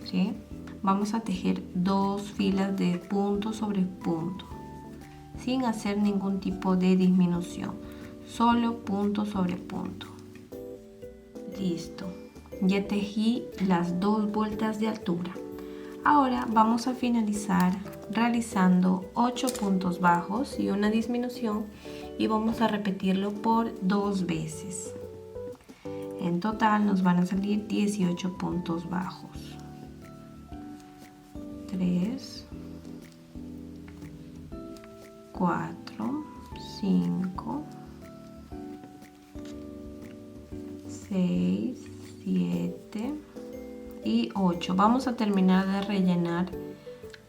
¿sí? vamos a tejer 2 filas de punto sobre punto, sin hacer ningún tipo de disminución, solo punto sobre punto. Listo, ya tejí las 2 vueltas de altura. Ahora vamos a finalizar realizando 8 puntos bajos y una disminución, y vamos a repetirlo por 2 veces. En total nos van a salir 18 puntos bajos. 3, 4, 5, 6, 7 y 8. Vamos a terminar de rellenar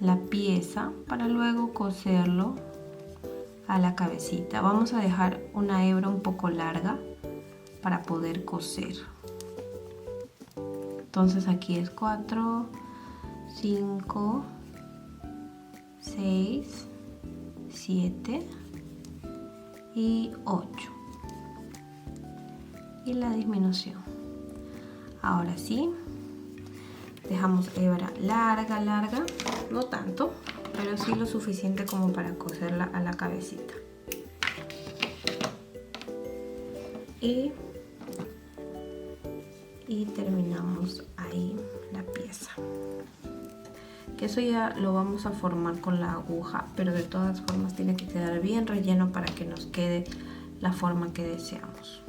la pieza para luego coserlo a la cabecita. Vamos a dejar una hebra un poco larga para poder coser. Entonces aquí es 4, 5, 6, 7 y 8. Y la disminución. Ahora sí, dejamos hebra larga, no tanto, pero sí lo suficiente como para coserla a la cabecita. Y terminamos ahí la pieza. Que eso ya lo vamos a formar con la aguja, pero de todas formas tiene que quedar bien relleno para que nos quede la forma que deseamos.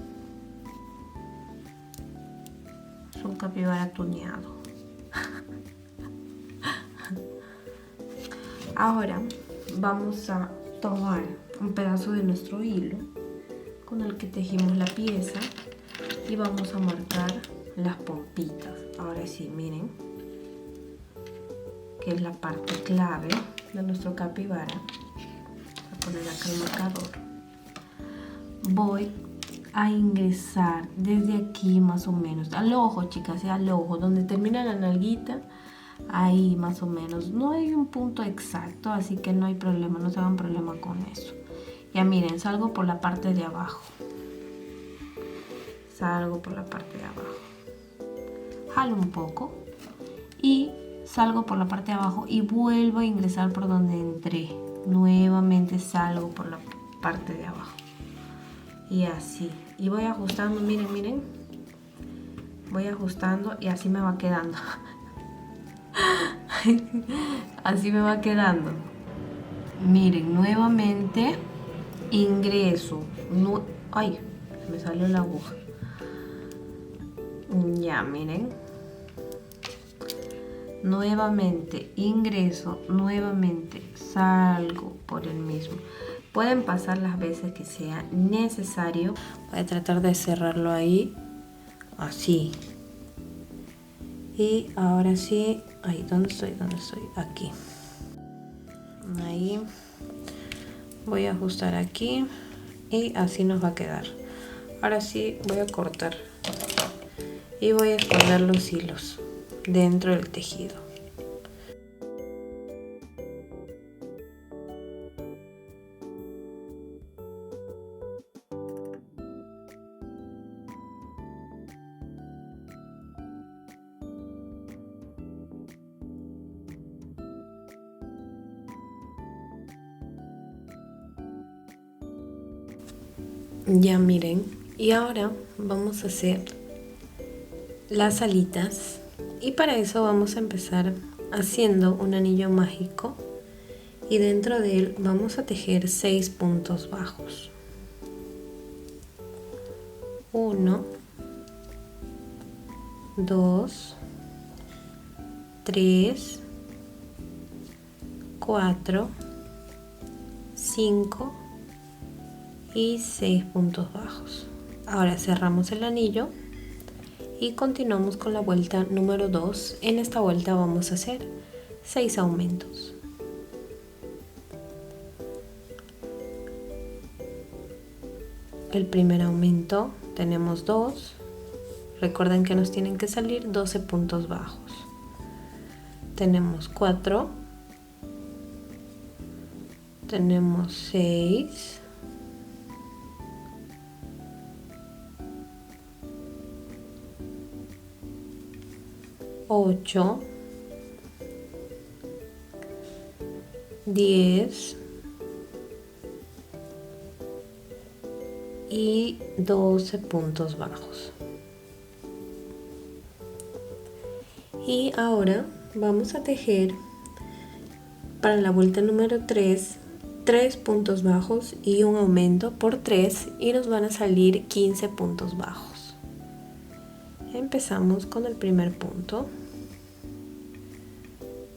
Es un capibara tuneado. Ahora vamos a tomar un pedazo de nuestro hilo con el que tejimos la pieza y vamos a marcar las pompitas. Ahora sí, miren, que es la parte clave de nuestro capibara. Voy a poner acá el marcador. Voy a ingresar desde aquí más o menos al ojo, chicas, al ojo donde termina la nalguita. Ahí más o menos, no hay un punto exacto, así que no hay problema, no se hagan problema con eso. Ya miren, salgo por la parte de abajo, jalo un poco y salgo por la parte de abajo y vuelvo a ingresar por donde entré. Nuevamente salgo por la parte de abajo y así, y voy ajustando, miren, voy ajustando y así me va quedando. Así me va quedando. Miren, nuevamente ingreso. Ay, me salió la aguja. Ya, miren. Nuevamente ingreso, nuevamente salgo por el mismo. Pueden pasar las veces que sea necesario. Voy a tratar de cerrarlo ahí, así. Y ahora sí, ahí, ¿dónde estoy? Aquí. Ahí. Voy a ajustar aquí y así nos va a quedar. Ahora sí voy a cortar y voy a esconder los hilos dentro del tejido. Ya miren, y ahora vamos a hacer las alitas, y para eso vamos a empezar haciendo un anillo mágico y dentro de él vamos a tejer 6 puntos bajos. 1, 2, 3, 4, 5 y 6 puntos bajos. Ahora cerramos el anillo y continuamos con la vuelta número 2. En esta vuelta vamos a hacer 6 aumentos. El primer aumento tenemos 2. Recuerden que nos tienen que salir 12 puntos bajos. Tenemos 4. Tenemos 6. 8, 10 y 12 puntos bajos. Y ahora vamos a tejer para la vuelta número 3 puntos bajos y un aumento por 3 y nos van a salir 15 puntos bajos. Empezamos con el primer punto,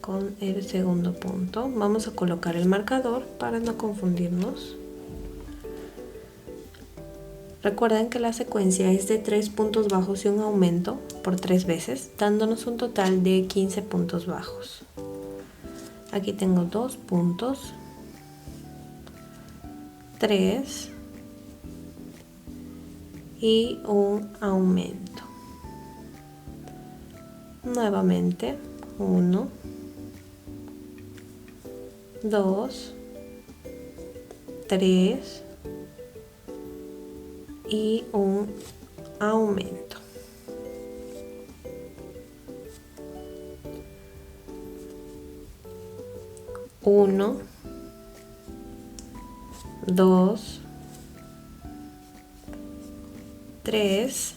con el segundo punto. Vamos a colocar el marcador para no confundirnos. Recuerden que la secuencia es de 3 puntos bajos y un aumento por 3 veces, dándonos un total de 15 puntos bajos. Aquí tengo 2 puntos, 3 y un aumento. Nuevamente 1, 2, 3 y un aumento. Uno, 2, 3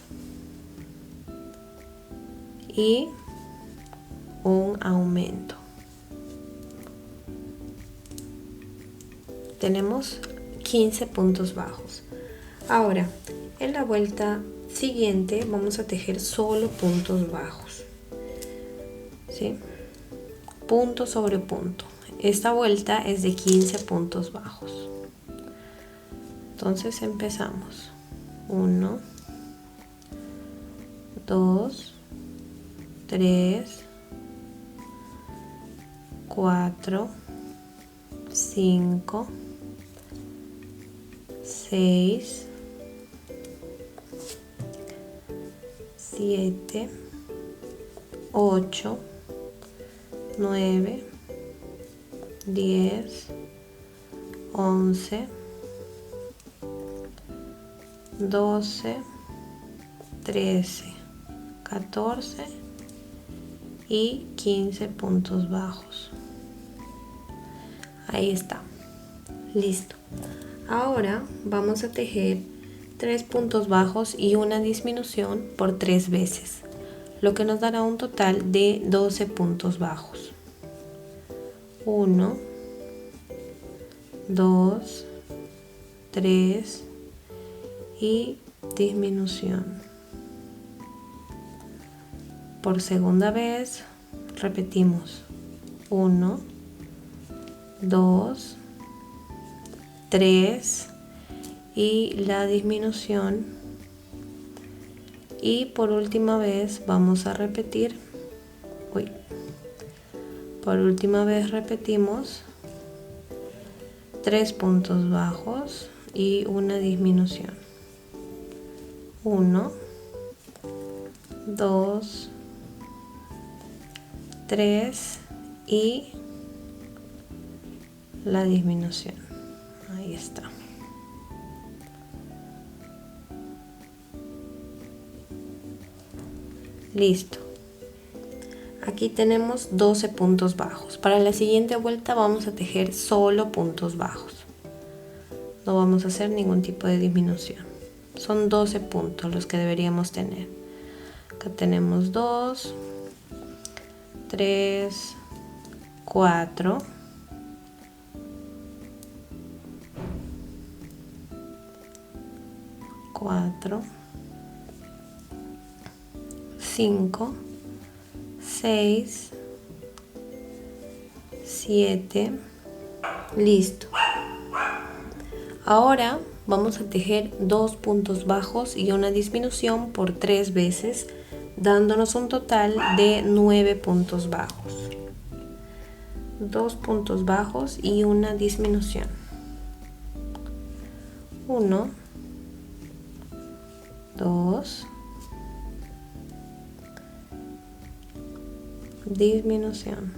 y un aumento. Tenemos 15 puntos bajos. Ahora, en la vuelta siguiente vamos a tejer solo puntos bajos, ¿sí? Punto sobre punto. Esta vuelta es de 15 puntos bajos. Entonces empezamos. 1, 2, 3, 4, 5, 6, 7, 8, 9, 10, 11, 12, 13, 14 y 15 puntos bajos. Ahí está. Listo. Ahora vamos a tejer 3 puntos bajos y una disminución por 3 veces, lo que nos dará un total de 12 puntos bajos. 1, 2, 3 y disminución. Por segunda vez repetimos 1, 2, 3 y la disminución, y por última vez vamos a repetir, por última vez repetimos 3 puntos bajos y una disminución. 1, 2, 3 y la disminución. Ahí está. Listo. Aquí tenemos 12 puntos bajos. Para la siguiente vuelta vamos a tejer solo puntos bajos. No vamos a hacer ningún tipo de disminución. Son 12 puntos los que deberíamos tener. Acá tenemos 2, 3, 4, 5, 6, 7, listo. Ahora vamos a tejer 2 puntos bajos y una disminución por 3 veces, dándonos un total de 9 puntos bajos. 2 puntos bajos y una disminución. 1, 2, disminución.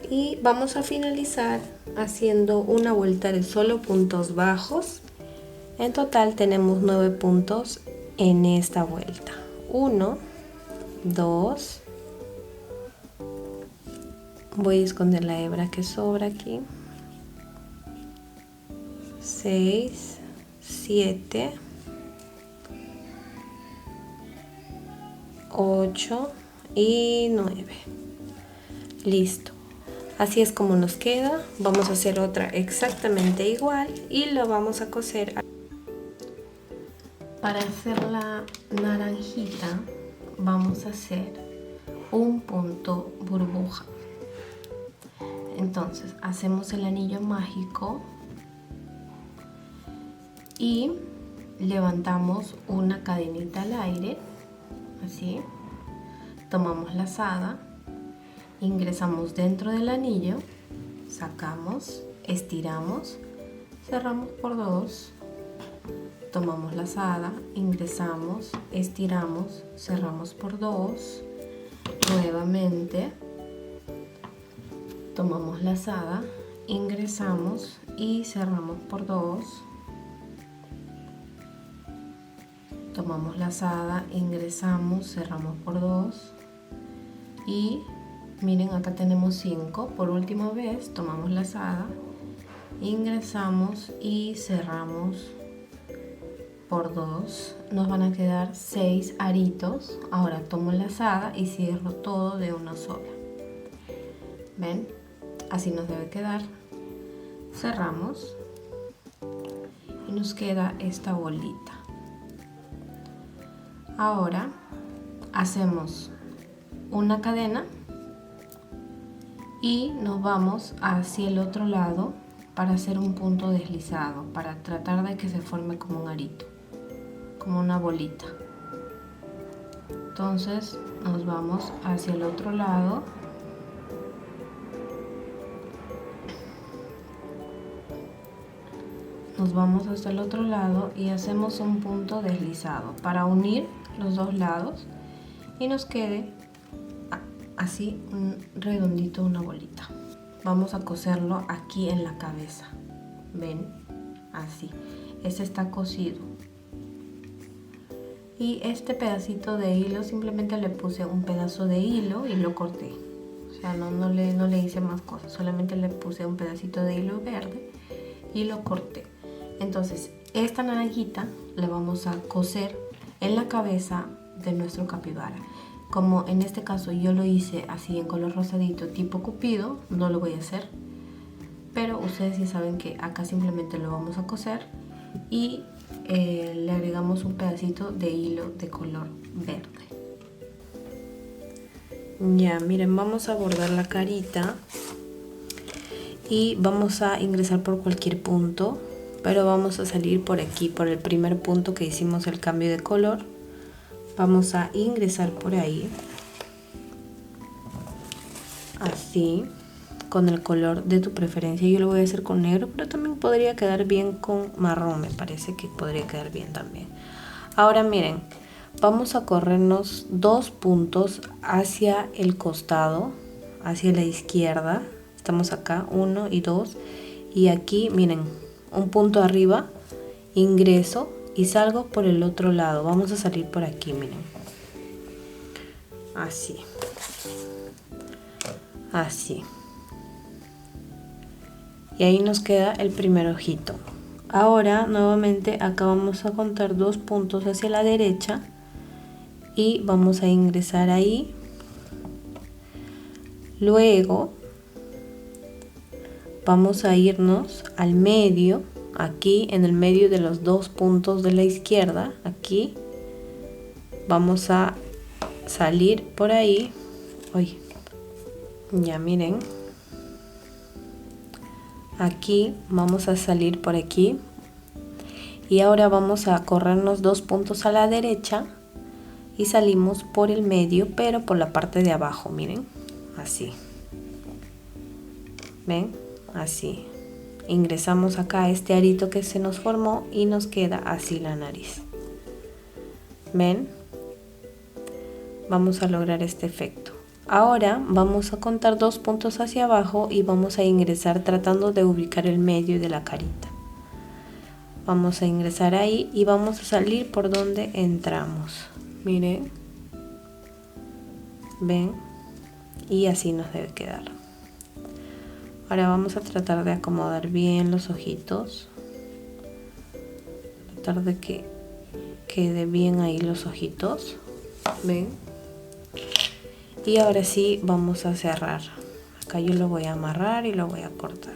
Y vamos a finalizar haciendo una vuelta de solo puntos bajos. En total tenemos 9 puntos en esta vuelta. 1, 2, Voy a esconder la hebra que sobra aquí. 6, 7, 8 y 9. Listo. Así es como nos queda. Vamos a hacer otra exactamente igual y lo vamos a coser. Para hacer la naranjita vamos a hacer un punto burbuja. Entonces hacemos el anillo mágico y levantamos una cadenita al aire, así. Tomamos la lazada, ingresamos dentro del anillo, sacamos, estiramos, cerramos por 2. Tomamos la lazada, ingresamos, estiramos, cerramos por 2. Nuevamente tomamos la lazada, ingresamos y cerramos por 2. Tomamos la lazada, ingresamos, cerramos por 2. Y miren, acá tenemos 5. Por última vez tomamos la lazada, ingresamos y cerramos por 2. Nos van a quedar 6 aritos. Ahora tomo la lazada y cierro todo de una sola. ¿Ven? Así nos debe quedar. Cerramos y nos queda esta bolita. Ahora hacemos una cadena y nos vamos hacia el otro lado para hacer un punto deslizado, para tratar de que se forme como un arito, como una bolita. Entonces nos vamos hacia el otro lado, nos vamos hasta el otro lado y hacemos un punto deslizado para unir los dos lados y nos quede así un redondito, una bolita. Vamos a coserlo aquí en la cabeza, ven, así. Este está cosido y este pedacito de hilo simplemente le puse un pedazo de hilo y lo corté. O sea, no le hice más cosas, solamente le puse un pedacito de hilo verde y lo corté. Entonces esta naranjita la vamos a coser en la cabeza de nuestro capibara. Como en este caso yo lo hice así en color rosadito tipo cupido, no lo voy a hacer, pero ustedes ya saben que acá simplemente lo vamos a coser y le agregamos un pedacito de hilo de color verde. Ya, miren, vamos a bordar la carita y vamos a ingresar por cualquier punto, pero vamos a salir por aquí, por el primer punto que hicimos el cambio de color. Vamos a ingresar por ahí, así, con el color de tu preferencia. Yo lo voy a hacer con negro, pero también podría quedar bien con marrón, me parece que podría quedar bien también. Ahora miren, vamos a corrernos 2 puntos hacia el costado, hacia la izquierda. Estamos acá, 1 y 2, y aquí miren, un punto arriba, ingreso y salgo por el otro lado. Vamos a salir por aquí, miren, así, así, y ahí nos queda el primer ojito. Ahora nuevamente acá vamos a contar 2 puntos hacia la derecha y vamos a ingresar ahí. Luego vamos a irnos al medio, aquí en el medio de los 2 puntos de la izquierda. Aquí vamos a salir por ahí. Uy, ya miren, aquí vamos a salir por aquí y ahora vamos a corrernos 2 puntos a la derecha y salimos por el medio, pero por la parte de abajo, miren, así, ven, así. Ingresamos acá a este arito que se nos formó y nos queda así la nariz. ¿Ven? Vamos a lograr este efecto. Ahora vamos a contar 2 puntos hacia abajo y vamos a ingresar tratando de ubicar el medio de la carita. Vamos a ingresar ahí y vamos a salir por donde entramos. Miren. ¿Ven? Y así nos debe quedar. Ahora vamos a tratar de acomodar bien los ojitos. Tratar de que quede bien ahí los ojitos. ¿Ven? Y ahora sí vamos a cerrar. Acá yo lo voy a amarrar y lo voy a cortar.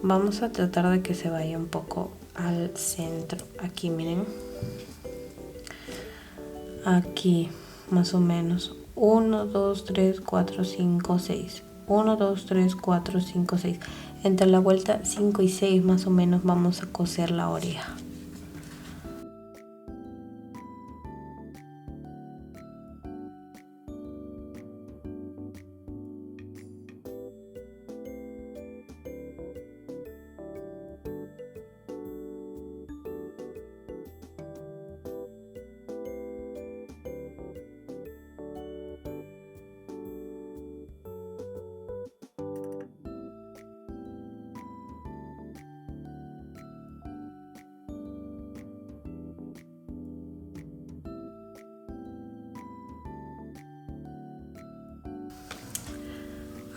Vamos a tratar de que se vaya un poco al centro. Aquí, miren. Aquí, más o menos. 1, 2, 3, 4, 5, 6. 1, 2, 3, 4, 5, 6. Entre la vuelta 5 y 6 más o menos vamos a coser la oreja.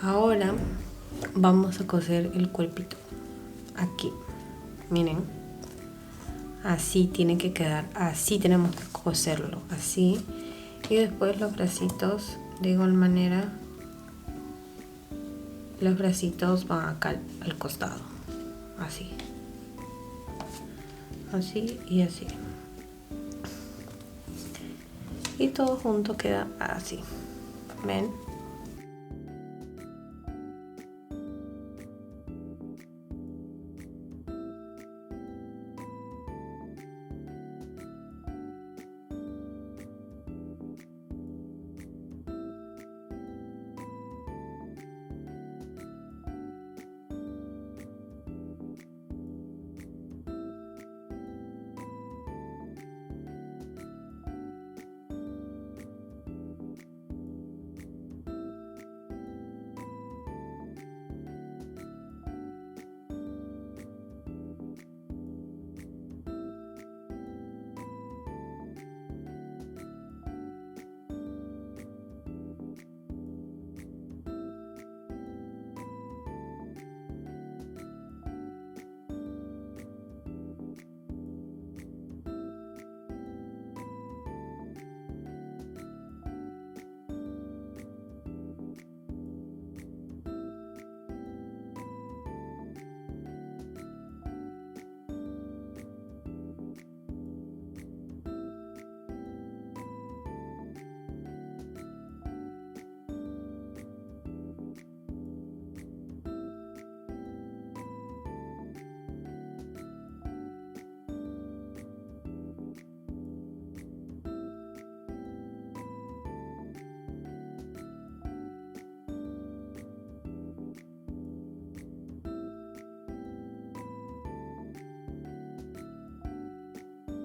Ahora vamos a coser el cuerpito. Aquí, miren. Así tiene que quedar, así tenemos que coserlo, así. Y después los bracitos, de igual manera, los bracitos van acá al costado, así. Así y así. Y todo junto queda así. ¿Ven?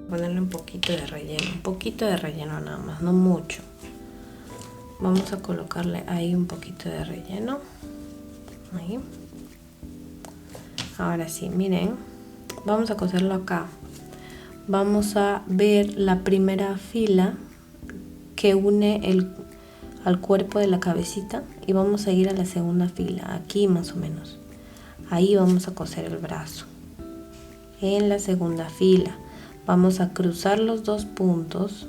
Ponerle un poquito de relleno nada más, no mucho. Vamos a colocarle ahí un poquito de relleno. Ahí. Ahora sí, miren, vamos a coserlo acá. Vamos a ver la primera fila que une al cuerpo de la cabecita y vamos a ir a la segunda fila, aquí más o menos. Ahí vamos a coser el brazo. En la segunda fila vamos a cruzar los dos puntos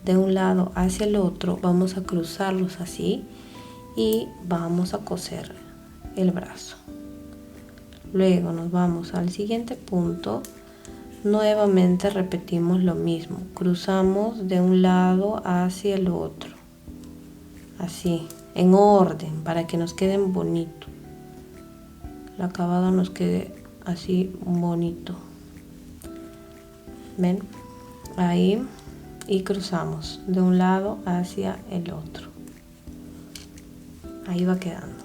de un lado hacia el otro, vamos a cruzarlos así y vamos a coser el brazo. Luego nos vamos al siguiente punto, nuevamente repetimos lo mismo, cruzamos de un lado hacia el otro, así, en orden, para que nos queden bonito, el acabado nos quede así bonito. ¿Ven? Ahí, y cruzamos de un lado hacia el otro. Ahí va quedando.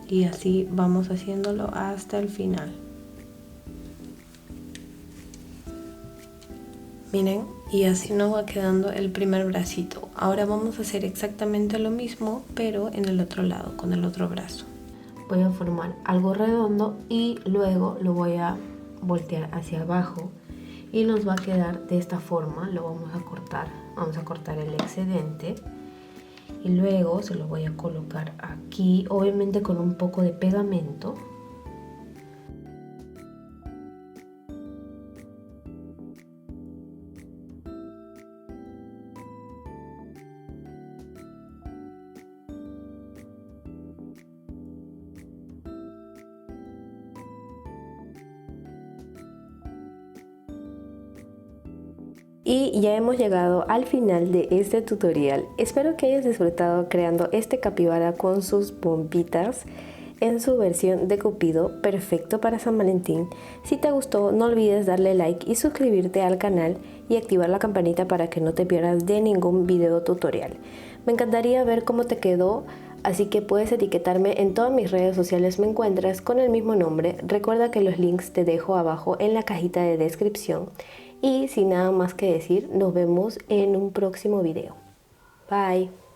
Y así vamos haciéndolo hasta el final. Miren, y así nos va quedando el primer bracito. Ahora vamos a hacer exactamente lo mismo, pero en el otro lado, con el otro brazo. Voy a formar algo redondo y luego lo voy a voltear hacia abajo y nos va a quedar de esta forma. Lo vamos a cortar el excedente y luego se lo voy a colocar aquí, obviamente con un poco de pegamento. Y ya hemos llegado al final de este tutorial. Espero que hayas disfrutado creando este capibara con sus pompitas en su versión de Cupido, perfecto para San Valentín. Si te gustó, no olvides darle like y suscribirte al canal y activar la campanita para que no te pierdas de ningún video tutorial. Me encantaría ver cómo te quedó, así que puedes etiquetarme en todas mis redes sociales, me encuentras con el mismo nombre. Recuerda que los links te dejo abajo en la cajita de descripción. Y sin nada más que decir, nos vemos en un próximo video. Bye.